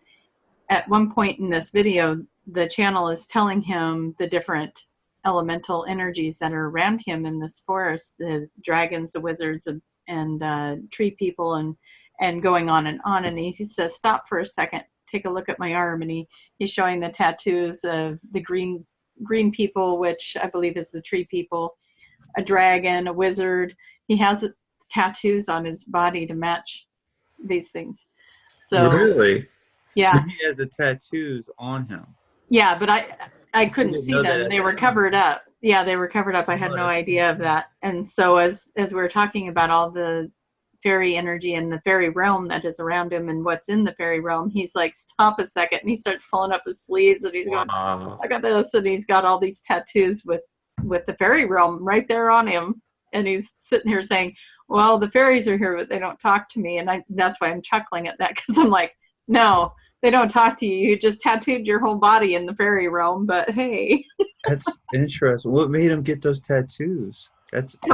at one point in this video, the channel is telling him the different elemental energies that are around him in this forest, the dragons, the wizards, and tree people, and going on. And he says, stop for a second, take a look at my arm. And he's showing the tattoos of the green people, which I believe is the tree people, a dragon, a wizard. He has tattoos on his body to match these things. So really? Yeah. So he has the tattoos on him. Yeah, but I couldn't see them. They were covered up. Yeah, they were covered up. I had no idea of that. And so as we were talking about all the fairy energy and the fairy realm that is around him and what's in the fairy realm, he's like, stop a second. And he starts pulling up his sleeves and he's going, I got this. And he's got all these tattoos with the fairy realm right there on him. And he's sitting here saying, well, the fairies are here, but they don't talk to me. And that's why I'm chuckling at that, because I'm like, no, they don't talk to you. You just tattooed your whole body in the fairy realm, but hey. That's interesting. What made him get those tattoos?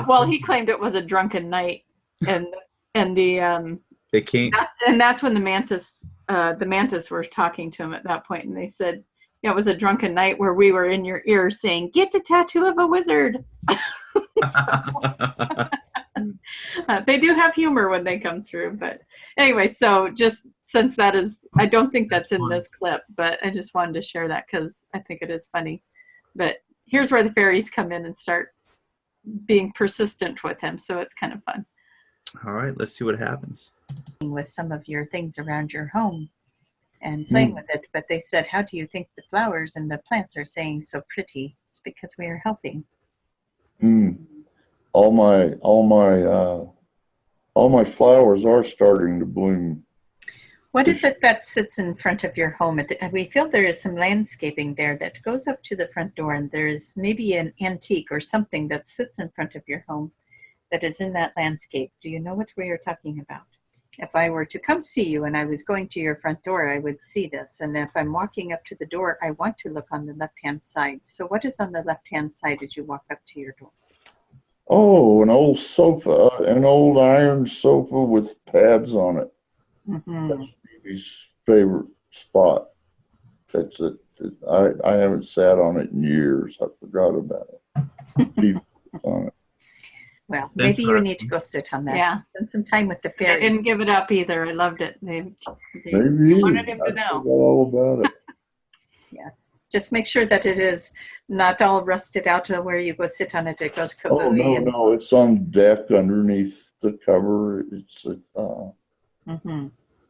Well, he claimed it was a drunken night, and the they came, and that's when the mantis were talking to him at that point, and they said, yeah, it was a drunken night where we were in your ear saying, get the tattoo of a wizard. They do have humor when they come through, but anyway, so just since that is, I don't think that's in this clip, but I just wanted to share that because I think it is funny. But here's where the fairies come in and start being persistent with him, so it's kind of fun. All right, let's see what happens. With some of your things around your home and playing with it, but they said, how do you think the flowers and the plants are saying so pretty? It's because we are helping. All my flowers are starting to bloom. What is it that sits in front of your home? We feel there is some landscaping there that goes up to the front door, and there's maybe an antique or something that sits in front of your home that is in that landscape. Do you know what we are talking about? If I were to come see you and I was going to your front door, I would see this. And if I'm walking up to the door, I want to look on the left-hand side. So what is on the left-hand side as you walk up to your door? Oh, an old sofa, an old iron sofa with pads on it. That's Phoebe's favorite spot. That's it. I haven't sat on it in years. I forgot about it. Phoebe's on it. Well, maybe you need to go sit on that. Yeah. Spend some time with the They fairies. didn't give it up either. I loved it. They Maybe wanted him to I know. forgot all about it. Yes. Just make sure that it is not all rusted out to where you go sit on it. It goes Oh, kabooey. no, it's on deck underneath the cover. It's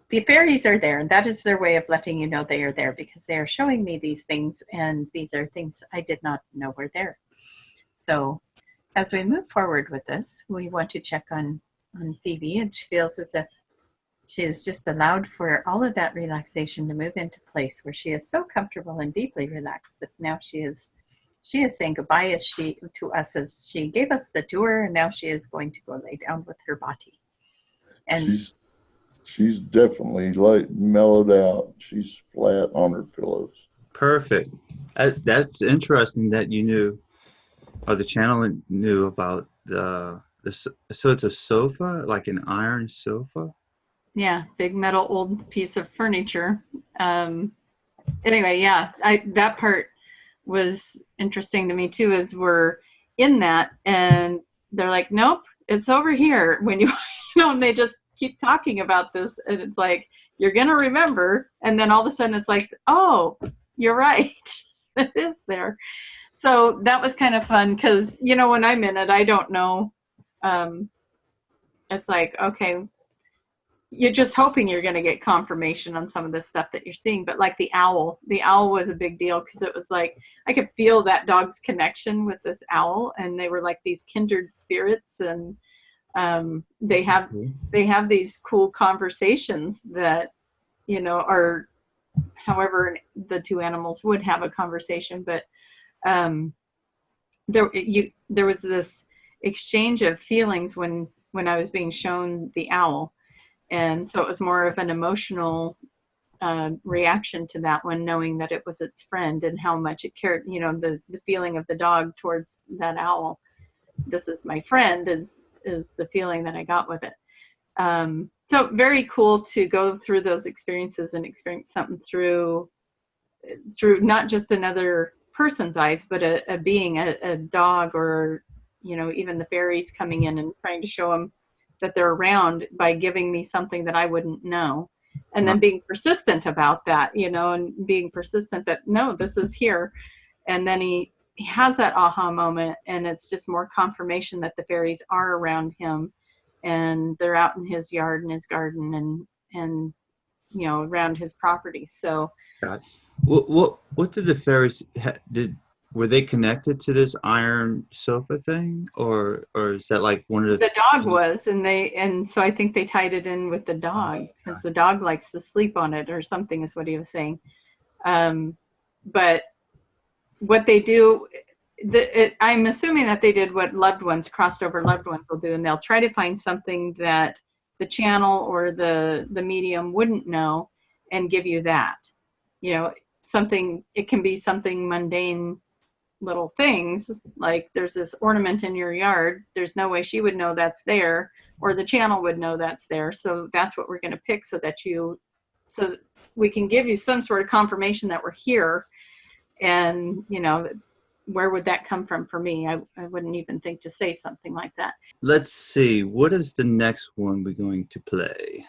The fairies are there, and that is their way of letting you know they are there, because they are showing me these things, and these are things I did not know were there. So as we move forward with this, we want to check on Phoebe, and she feels as if she is just allowed for all of that relaxation to move into place, where she is so comfortable and deeply relaxed that now she is saying goodbye to us as she gave us the tour, and now she is going to go lay down with her body. And She's definitely like mellowed out. She's flat on her pillows. Perfect. That's interesting that you knew, or the channel knew about so it's a sofa, like an iron sofa? Yeah, big metal old piece of furniture. Anyway, yeah, that part was interesting to me too, as we're in that and they're like, nope, it's over here. When you know, and they just keep talking about this and it's like, you're going to remember. And then all of a sudden it's like, oh, you're right. It is there. So that was kind of fun because, you know, when I'm in it, I don't know. It's like, okay, you're just hoping you're going to get confirmation on some of the stuff that you're seeing. But like the owl was a big deal because it was like, I could feel that dog's connection with this owl, and they were like these kindred spirits. And they have these cool conversations that, you know, are however the two animals would have a conversation. But there was this exchange of feelings when I was being shown the owl. And so it was more of an emotional reaction to that one, knowing that it was its friend and how much it cared, you know, the feeling of the dog towards that owl. This is my friend is the feeling that I got with it. So very cool to go through those experiences and experience something through not just another person's eyes, but a being, a dog, or, you know, even the fairies coming in and trying to show them that they're around by giving me something that I wouldn't know. And then being persistent about that, you know, and being persistent that, no, this is here. And then he has that aha moment, and it's just more confirmation that the fairies are around him, and they're out in his yard and his garden and you know, around his property. So what did the fairies were they connected to this iron sofa thing, or is that like one of the dog was, and so I think they tied it in with the dog because the dog likes to sleep on it or something, is what he was saying. But what they do, I'm assuming that they did what crossed over loved ones will do, and they'll try to find something that the channel or the medium wouldn't know and give you that. You know, it can be something mundane, little things, like there's this ornament in your yard. There's no way she would know that's there, or the channel would know that's there. So that's what we're going to pick so we can give you some sort of confirmation that we're here. And, you know, where would that come from for me? I wouldn't even think to say something like that. Let's see. What is the next one we're going to play?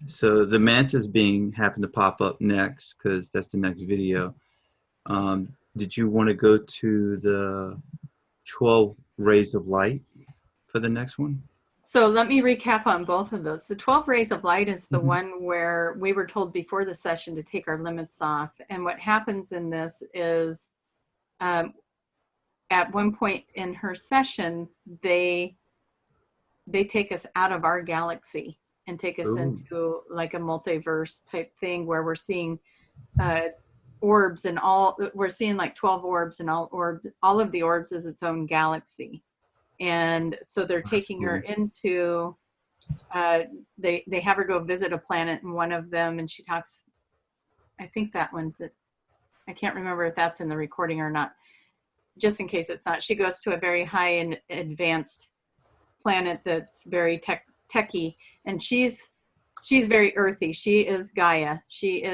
So the mantis being happened to pop up next because that's the next video. Did you want to go to the 12 rays of light for the next one? So let me recap on both of those. So 12 rays of light is the one where we were told before the session to take our limits off. And what happens in this is at one point in her session, they take us out of our galaxy and take us into like a multiverse type thing where we're seeing orbs, and we're seeing like 12 orbs, and all of the orbs is its own galaxy. And so they're taking her into they have her go visit a planet in one of them, and she talks, I think that one's it. I can't remember if that's in the recording or not. Just in case it's not, she goes to a very high and advanced planet that's very techy, and she's very earthy. She is Gaia. She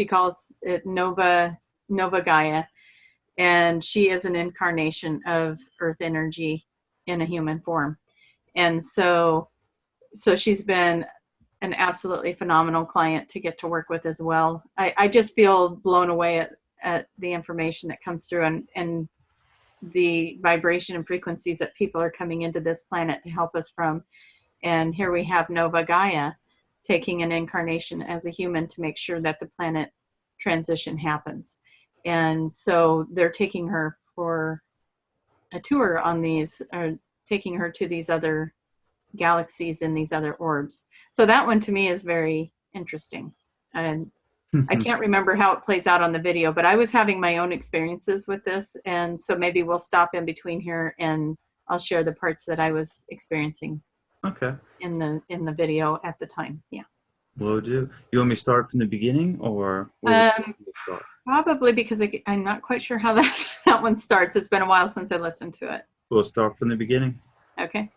calls it Nova Gaia, and she is an incarnation of Earth energy in a human form. And so she's been an absolutely phenomenal client to get to work with as well. I just feel blown away at the information that comes through, and the vibration and frequencies that people are coming into this planet to help us from. And here we have Nova Gaia taking an incarnation as a human to make sure that the planet transition happens. And so they're taking her for a tour on these, or taking her to these other galaxies and these other orbs. So that one to me is very interesting. And I can't remember how it plays out on the video, but I was having my own experiences with this. And so maybe we'll stop in between here and I'll share the parts that I was experiencing in the video at the time. Yeah. Will do. You want me to start from the beginning, or start? Probably because I'm not quite sure how that one starts. It's been a while since I listened to it. We'll start from the beginning. Okay.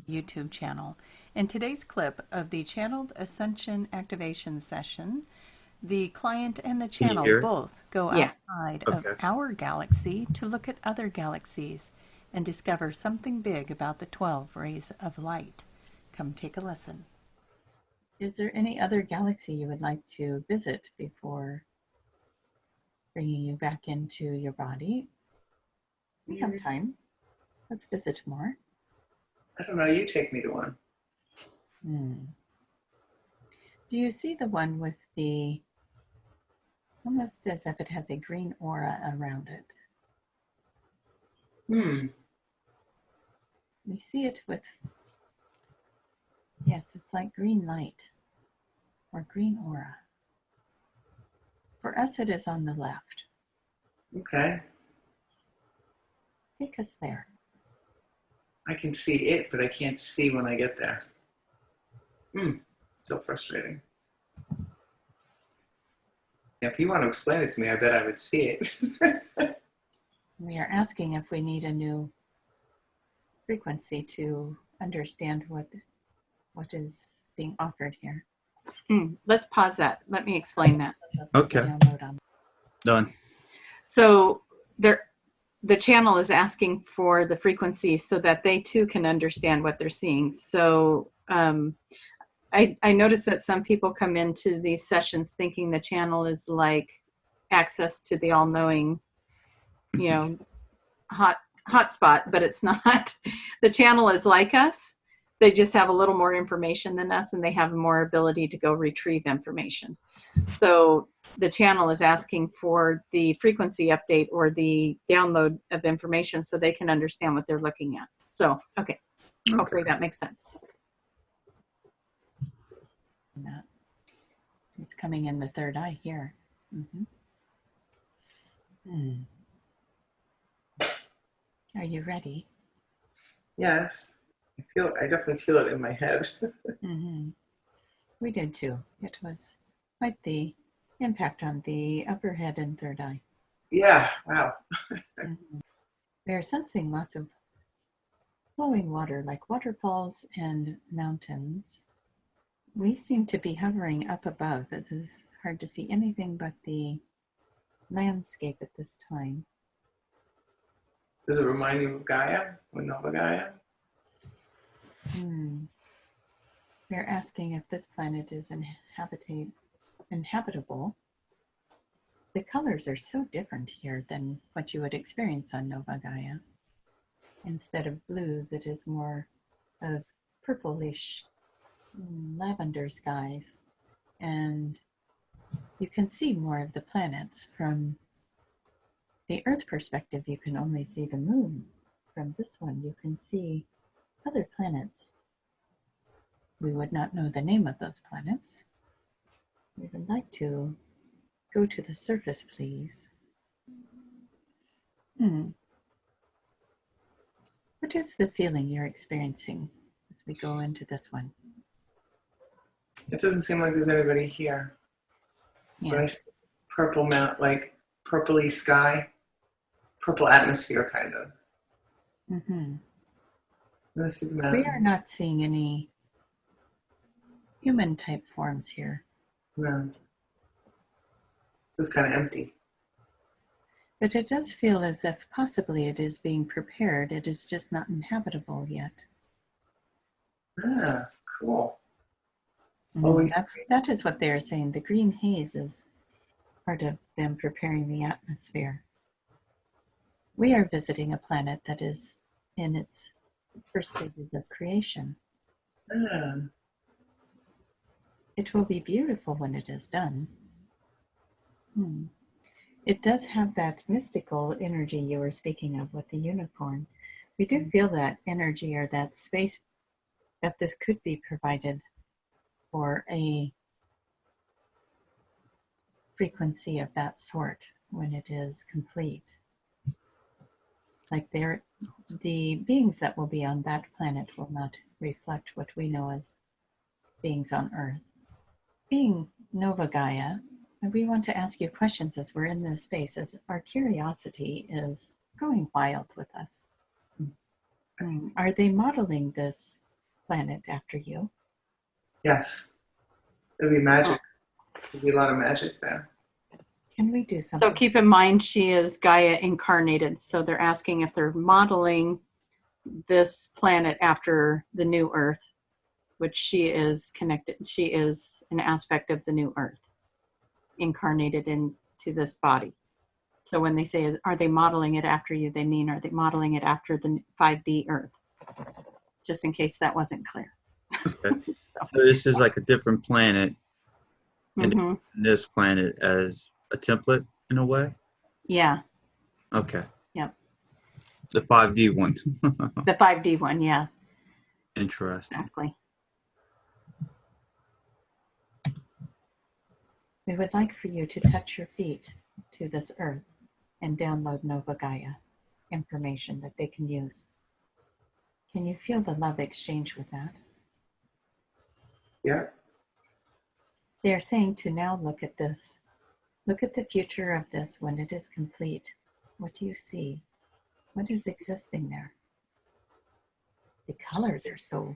YouTube channel. In today's clip of the channeled Ascension activation session, the client and the Can you channel hear it? both go Yeah. outside Okay. of our galaxy to look at other galaxies and discover something big about the 12 rays of light. Come take a listen. Is there any other galaxy you would like to visit before bringing you back into your body? We have time. Let's visit more. I don't know. You take me to one. Do you see the one with the, almost as if it has a green aura around it? We see it with, yes, it's like green light or green aura. For us, it is on the left. Okay. Take us there. I can see it, but I can't see when I get there. So frustrating. If you want to explain it to me, I bet I would see it. We are asking if we need a new frequency to understand what is being offered here. Let's pause that. Let me explain that. Okay. Download on. Done. So the channel is asking for the frequency so that they too can understand what they're seeing. So I noticed that some people come into these sessions thinking the channel is like access to the all-knowing, hotspot, but it's not. The channel is like us. They just have a little more information than us, and they have more ability to go retrieve information. So the channel is asking for the frequency update or the download of information so they can understand what they're looking at. So, okay. Hopefully that makes sense. It's coming in the third eye here. Are you ready? Yes. I definitely feel it in my head. We did too. It was quite the impact on the upper head and third eye. Yeah. Wow. We are sensing lots of flowing water, like waterfalls and mountains. We seem to be hovering up above. It is hard to see anything but the landscape at this time. Does it remind you of Gaia or Nova Gaia? We're asking if this planet is inhabitable. The colors are so different here than what you would experience on Nova Gaia. Instead of blues, it is more of purplish lavender skies. And you can see more of the planets. From the Earth perspective, you can only see the moon. From this one, you can see other planets. We would not know the name of those planets. We would like to go to the surface, please. What is the feeling you're experiencing as we go into this one? It doesn't seem like there's anybody here. But I see purple mount, like purpley sky, purple atmosphere, kind of. I see the mountain. We are not seeing any human type forms here. No. It's kind of empty. But it does feel as if possibly it is being prepared. It is just not inhabitable yet. Ah, cool. That is what they are saying. The green haze is part of them preparing the atmosphere. We are visiting a planet that is in its first stages of creation. It will be beautiful when it is done. It does have that mystical energy you were speaking of with the unicorn. We do feel that energy or that space that this could be provided for a frequency of that sort when it is complete. Like the beings that will be on that planet will not reflect what we know as beings on Earth. Being Nova Gaia, and we want to ask you questions as we're in this space, as our curiosity is going wild with us. Are they modeling this planet after you? Yes. It'll be magic. There'll be a lot of magic there. Can we do something? So keep in mind, she is Gaia incarnated. So they're asking if they're modeling this planet after the new Earth, which she is connected. She is an aspect of the new Earth, incarnated into this body. So when they say, are they modeling it after you, they mean, are they modeling it after the 5D Earth? Just in case that wasn't clear. Okay. So this is like a different planet, and Mm-hmm. this planet as a template in a way? Yeah. Okay. Yep. The 5D one. The 5D one, yeah. Interesting. Exactly. We would like for you to touch your feet to this Earth and download Nova Gaia information that they can use. Can you feel the love exchange with that? Yeah. They are saying to now look at this. Look at the future of this when it is complete. What do you see? What is existing there? The colors are so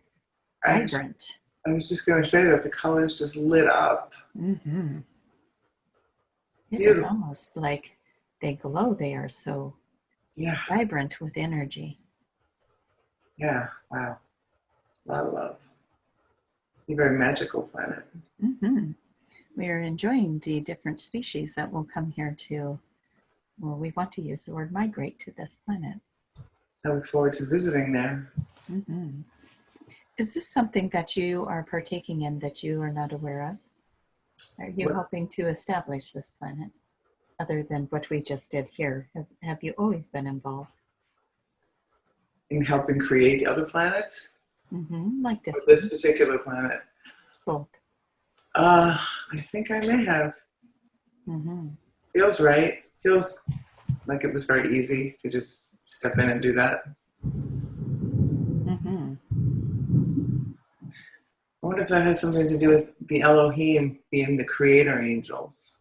vibrant. I was just going to say that the colors just lit up. Mm-hmm. It Beautiful. is almost like they glow. They are so Yeah. vibrant with energy. Yeah. Wow. A lot of love. A very magical planet. Mm-hmm. We are enjoying the different species that will come here to, well, we want to use the word migrate to this planet. I look forward to visiting there. Mm-hmm. Is this something that you are partaking in that you are not aware of? Are you What? helping to establish this planet? Other than what we just did here, have you always been involved? In helping create other planets? Mm-hmm. Like this Or this one? particular planet? Both. I think I may have. Mm-hmm. Feels right. Feels like it was very easy to just step in and do that. Mm-hmm. I wonder if that has something to do with the Elohim being the creator angels.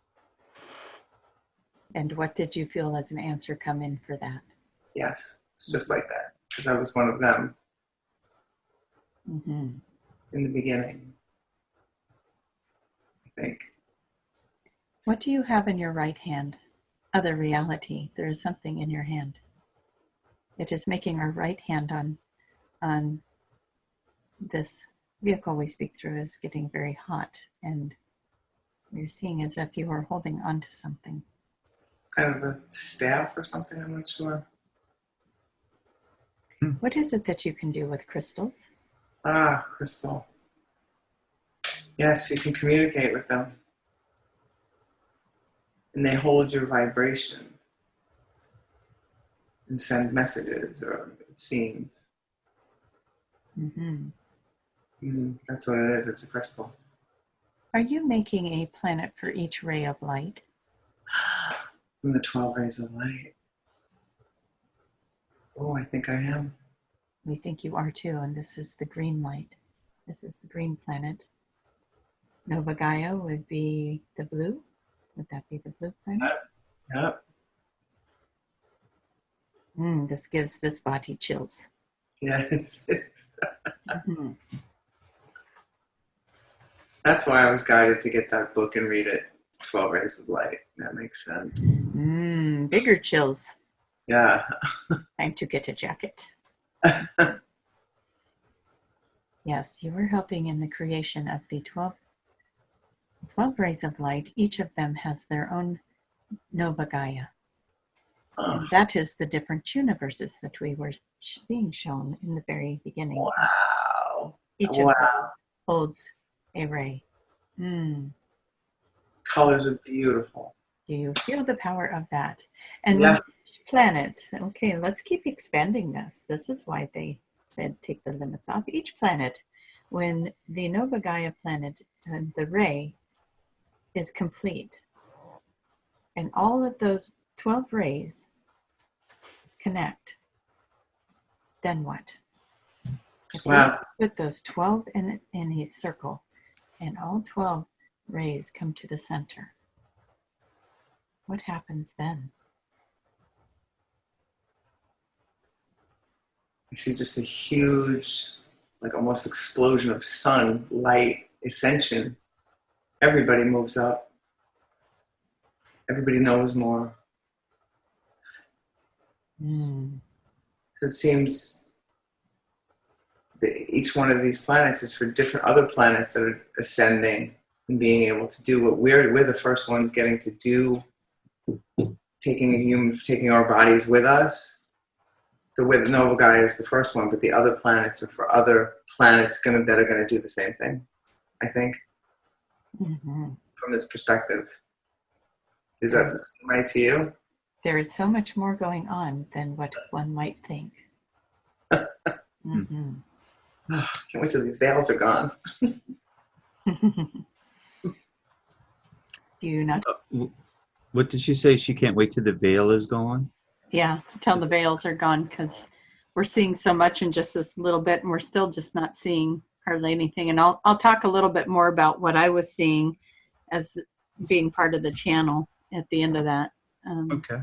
And what did you feel as an answer come in for that? Yes, it's just like that. Because I was one of them Mm-hmm. in the beginning, I think. What do you have in your right hand? Other reality. There is something in your hand. It is making our right hand on this vehicle we speak through is getting very hot, and we're seeing as if you are holding onto something. Kind of a staff or something, I'm not sure. What is it that you can do with crystals? Ah, crystal. Yes, you can communicate with them. And they hold your vibration and send messages, or it seems. Mm-hmm. That's what it is. It's a crystal. Are you making a planet for each ray of light? From the 12 rays of light. Oh, I think I am. We think you are too, and this is the green light. This is the green planet. Nova Gaia would be the blue. Would that be the blue planet? Yep. This gives this body chills. Yeah, Mm-hmm. That's why I was guided to get that book and read it. 12 Rays of Light. That makes sense. Bigger chills. Yeah. Time to get a jacket. Yes, you were helping in the creation of the 12 rays of light. Each of them has their own Nova Gaia. And that is the different universes that we were being shown in the very beginning. Wow. Each of those holds a ray. Colors are beautiful. Do you feel the power of that? And Yeah. this planet, okay, let's keep expanding this. This is why they said take the limits off. Each planet, when the Nova Gaia planet and the ray is complete, and all of those 12 rays connect, then what? If Wow. you put those 12 in a circle, and all 12 rays come to the center. What happens then? I see just a huge, like almost explosion of sun, light, ascension. Everybody moves up. Everybody knows more. So it seems that each one of these planets is for different other planets that are ascending and being able to do what we're the first ones getting to do, taking our bodies with us. So with Nova Gaia is the first one, but the other planets are for other planets that are going to do the same thing, I think, from this perspective. Does that seem right to you? There is so much more going on than what one might think. Can't wait till these veils are gone. Do you not? What did she say? She can't wait till the veil is gone? Yeah, till the veils are gone, because we're seeing so much in just this little bit, and we're still just not seeing hardly anything. And I'll talk a little bit more about what I was seeing as being part of the channel at the end of that. Okay.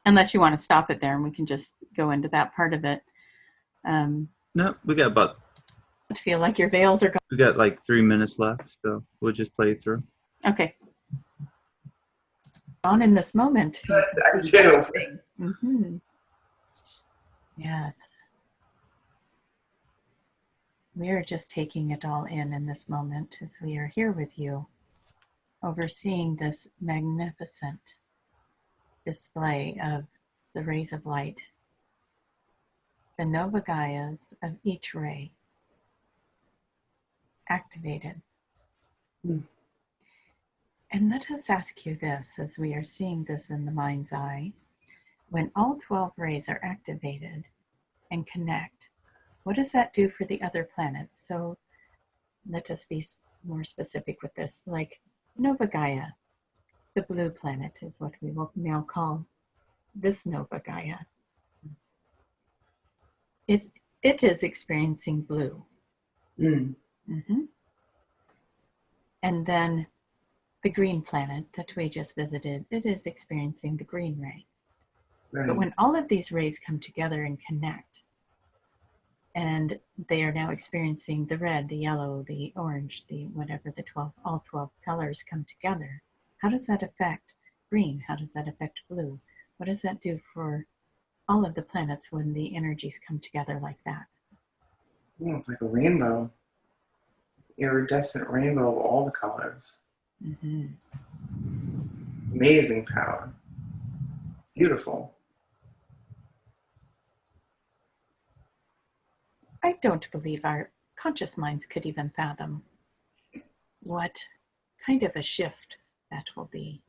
Unless you want to stop it there, and we can just go into that part of it. No, we got I feel like your veils are gone. we got like 3 minutes left, so we'll just play through. Okay. On in this moment. I do. Yes. We are just taking it all in this moment as we are here with you, overseeing this magnificent display of the rays of light, the Nova Gaias of each ray activated. And let us ask you this, as we are seeing this in the mind's eye. When all 12 rays are activated and connect, what does that do for the other planets? So let us be more specific with this. Like Nova Gaia, the blue planet is what we will now call this Nova Gaia. It is experiencing blue. And then the green planet that we just visited, it is experiencing the green ray. Right. But when all of these rays come together and connect, and they are now experiencing the red, the yellow, the orange, the whatever, all 12 colors come together, how does that affect green? How does that affect blue? What does that do for all of the planets when the energies come together like that? It's like a rainbow. Iridescent rainbow of all the colors. Amazing power. Beautiful. I don't believe our conscious minds could even fathom what kind of a shift that will be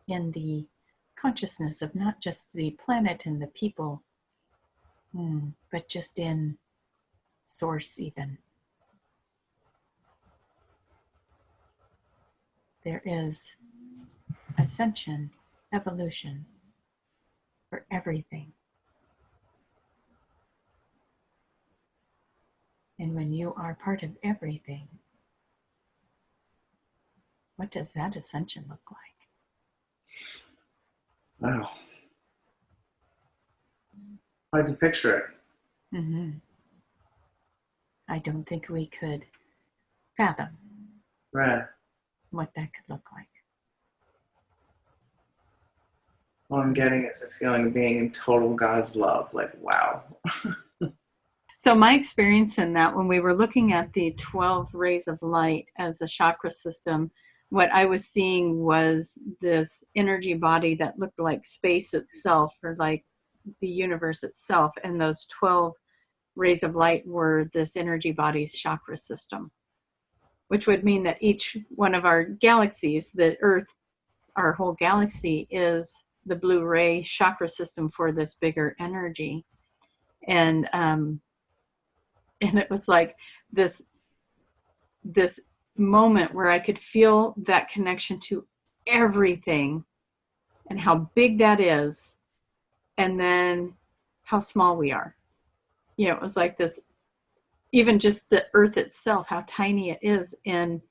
in the consciousness of not just the planet and the people, but just in source even. There is ascension, evolution for everything. And when you are part of everything, what does that ascension look like? Wow. How'd you picture it? I don't think we could fathom Right. what that could look like. What I'm getting is a feeling of being in total God's love. Like, wow. So my experience in that, when we were looking at the 12 rays of light as a chakra system, what I was seeing was this energy body that looked like space itself, or like the universe itself. And those 12 rays of light were this energy body's chakra system, which would mean that each one of our galaxies, the Earth, our whole galaxy, is the blue ray chakra system for this bigger energy. And it was like this moment where I could feel that connection to everything and how big that is, and then how small we are. You know, it was like this even just the earth itself, how tiny it is in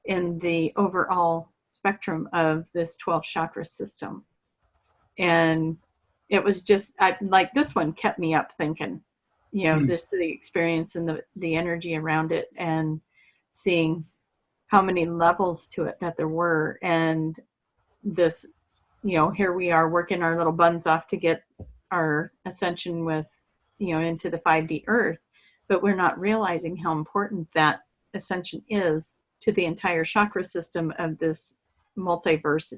the overall spectrum of this 12 chakra system. And it was just like this one kept me up thinking, this the experience and the energy around it, and seeing how many levels to it that there were. And this, here we are working our little buns off to get our ascension with, into the 5D earth, but we're not realizing how important that ascension is to the entire chakra system of this multiverse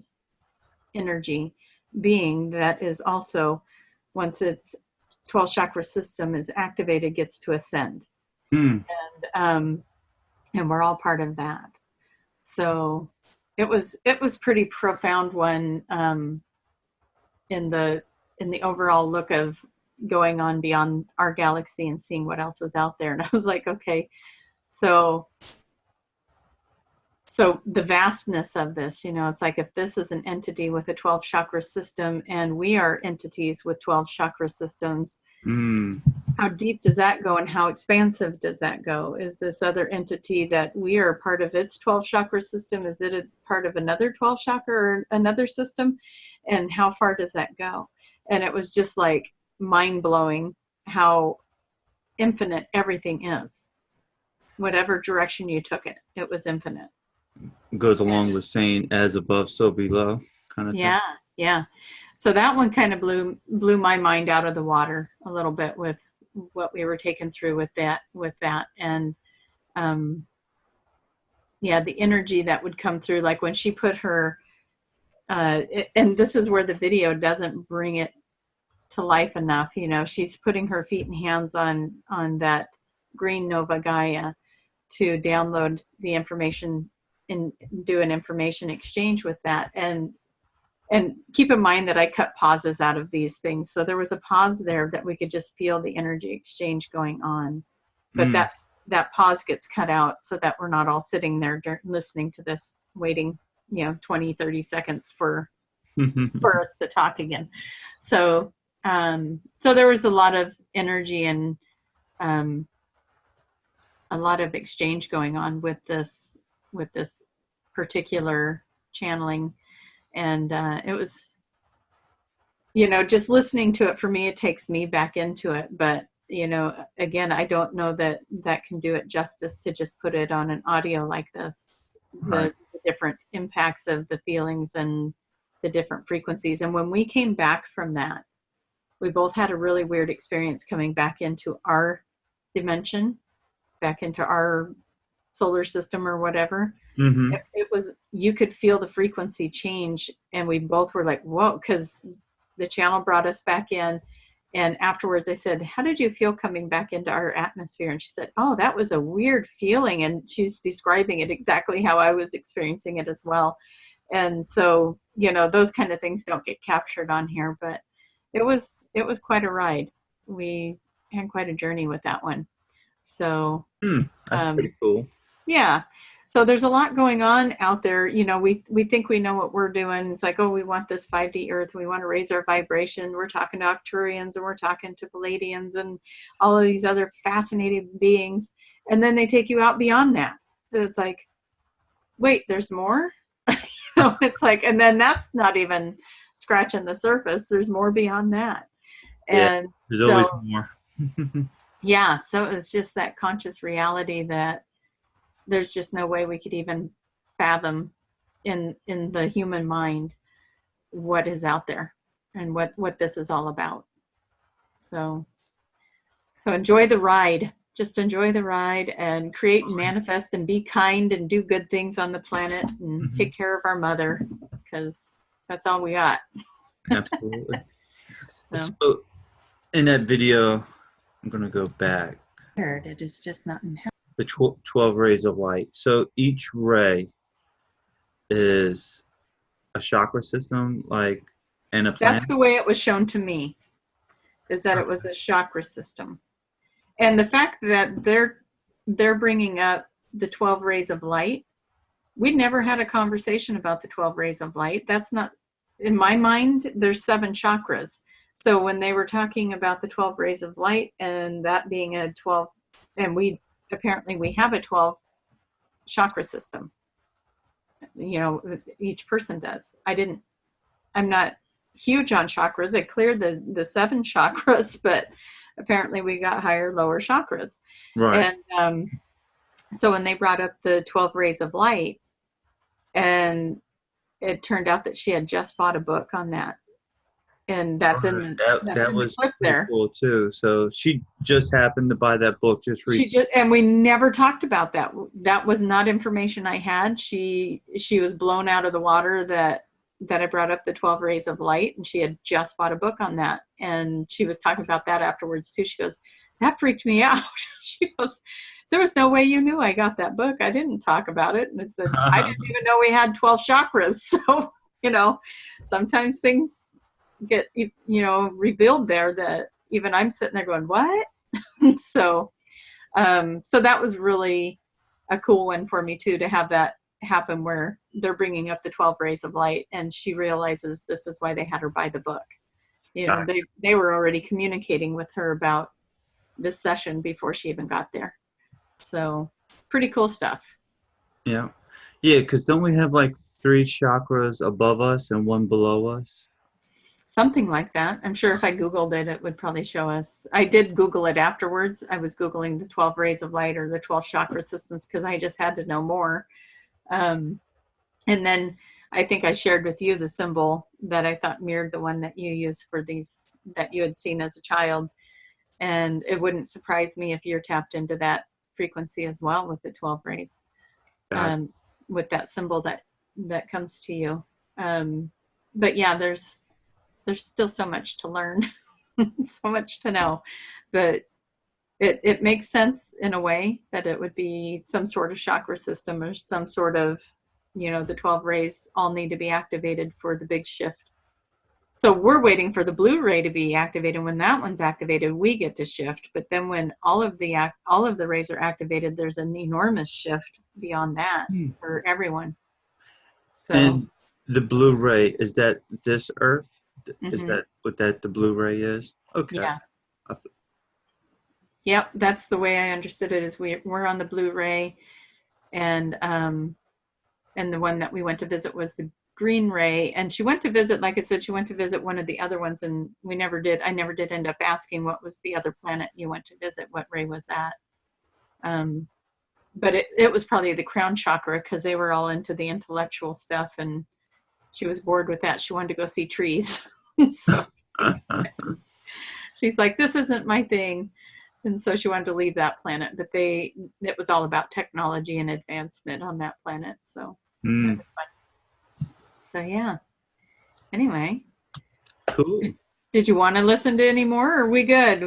energy being that is also, once its 12 chakra system is activated, gets to ascend. And we're all part of that. So it was pretty profound one, in the overall look of going on beyond our galaxy and seeing what else was out there. And I was like, okay, so the vastness of this, it's like, if this is an entity with a 12 chakra system and we are entities with 12 chakra systems, how deep does that go and how expansive does that go? Is this other entity that we are part of its 12 chakra system? Is it a part of another 12 chakra or another system? And how far does that go? And it was just like mind blowing how infinite everything is. Whatever direction you took it, it was infinite. Goes along with saying as above, so below kind of thing. Yeah. So that one kind of blew my mind out of the water a little bit with what we were taking through with that. And the energy that would come through, like when she put her, and this is where the video doesn't bring it to life enough. She's putting her feet and hands on that green Nova Gaia to download the information and do an information exchange with that. And keep in mind that I cut pauses out of these things. So there was a pause there that we could just feel the energy exchange going on. But that pause gets cut out so that we're not all sitting there listening to this, waiting, 20, 30 seconds for us to talk again. So there was a lot of energy and a lot of exchange going on with this particular channeling. And it was, just listening to it, for me, it takes me back into it. But, again, I don't know that can do it justice to just put it on an audio like this. The different impacts of the feelings and the different frequencies. And when we came back from that, we both had a really weird experience coming back into our dimension, back into our solar system or whatever. It was, you could feel the frequency change, and we both were like, whoa, because the channel brought us back in. And afterwards I said, how did you feel coming back into our atmosphere? And she said, oh, that was a weird feeling. And she's describing it exactly how I was experiencing it as well. And so, those kind of things don't get captured on here, but it was quite a ride. We had quite a journey with that one. So that's pretty cool. Yeah. So there's a lot going on out there. We think we know what we're doing. It's like, oh, we want this 5D earth. We want to raise our vibration. We're talking to Arcturians and we're talking to Palladians and all of these other fascinating beings. And then they take you out beyond that. And it's like, wait, there's more? It's like, and then that's not even scratching the surface. There's more beyond that. And there's always more. Yeah. So it's just that conscious reality that there's just no way we could even fathom in the human mind what is out there and what this is all about. So enjoy the ride. Just enjoy the ride and create and manifest and be kind and do good things on the planet and take care of our mother, because that's all we got. Absolutely. So in that video, I'm going to go back. It is just not in heaven. The 12 rays of light. So each ray is a chakra system, and a planet? That's the way it was shown to me, is that it was a chakra system. And the fact that they're bringing up the 12 rays of light, we'd never had a conversation about the 12 rays of light. That's not, in my mind, there's 7 chakras. So when they were talking about the 12 rays of light and that being a 12 we apparently we have a 12 chakra system. You know, each person does. I'm not huge on chakras. I cleared the 7 chakras, but apparently we got higher, lower chakras. Right. And so when they brought up the 12 rays of light, and it turned out that she had just bought a book on that. And that's in that was the clip there. cool too. So she just happened to buy that book just recently. And we never talked about that. That was not information I had. She was blown out of the water that I brought up the 12 rays of light, and she had just bought a book on that. And she was talking about that afterwards too. She goes, that freaked me out. She goes, there was no way you knew I got that book. I didn't talk about it. And it said, I didn't even know we had 12 chakras. So, you know, sometimes things get, you know, revealed there that even I'm sitting there going, what? So that was really a cool one for me too, to have that happen where they're bringing up the 12 rays of light, and she realizes this is why they had her buy the book. You know, they were already communicating with her about this session before she even got there. So pretty cool stuff. Yeah. Yeah, because don't we have like 3 chakras above us and 1 below us? Something like that. I'm sure if I Googled it, it would probably show us. I did Google it afterwards. I was Googling the 12 rays of light or the 12 chakra systems because I just had to know more. And then I think I shared with you the symbol that I thought mirrored the one that you used for these that you had seen as a child. And it wouldn't surprise me if you're tapped into that frequency as well with the 12 rays, with that symbol that comes to you. But yeah, there's still so much to learn, so much to know, but it makes sense in a way that it would be some sort of chakra system or some sort of, you know, the 12 rays all need to be activated for the big shift. So we're waiting for the blue ray to be activated. When that one's activated, we get to shift. But then when all of the rays are activated, there's an enormous shift beyond that for everyone. So, and the blue ray, is that this Earth? Is that what the blue ray is? Okay. Yeah. Yep, that's the way I understood it. Is we're on the blue ray, and the one that we went to visit was the green ray. And she went to visit, like I said, she went to visit one of the other ones, and I never did end up asking what was the other planet you went to visit, what ray was that. But it was probably the crown chakra because they were all into the intellectual stuff, and she was bored with that. She wanted to go see trees. So she's like, this isn't my thing. And so she wanted to leave that planet, but it was all about technology and advancement on that planet. So that was fun. So yeah. Anyway. Cool. Did you want to listen to any more? Or are we good?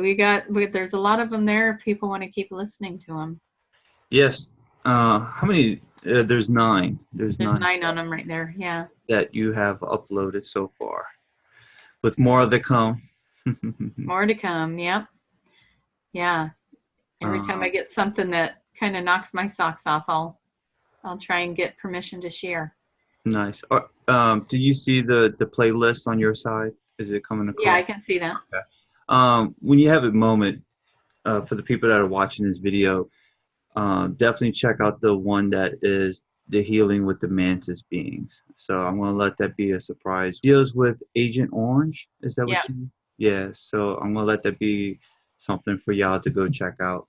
There's a lot of them there if people want to keep listening to them. Yes. How many? There's 9. There's 9 on them right there. Yeah. That you have uploaded so far, with more to come. More to come. Yep. Yeah. Every time I get something that kind of knocks my socks off, I'll try and get permission to share. Nice. Do you see the playlist on your side? Is it coming across? Yeah, I can see that. Okay. When you have a moment, for the people that are watching this video, definitely check out the one that is the healing with the mantis beings. So I'm going to let that be a surprise. Deals with Agent Orange. Is that what you mean? Yeah. So I'm going to let that be something for y'all to go check out.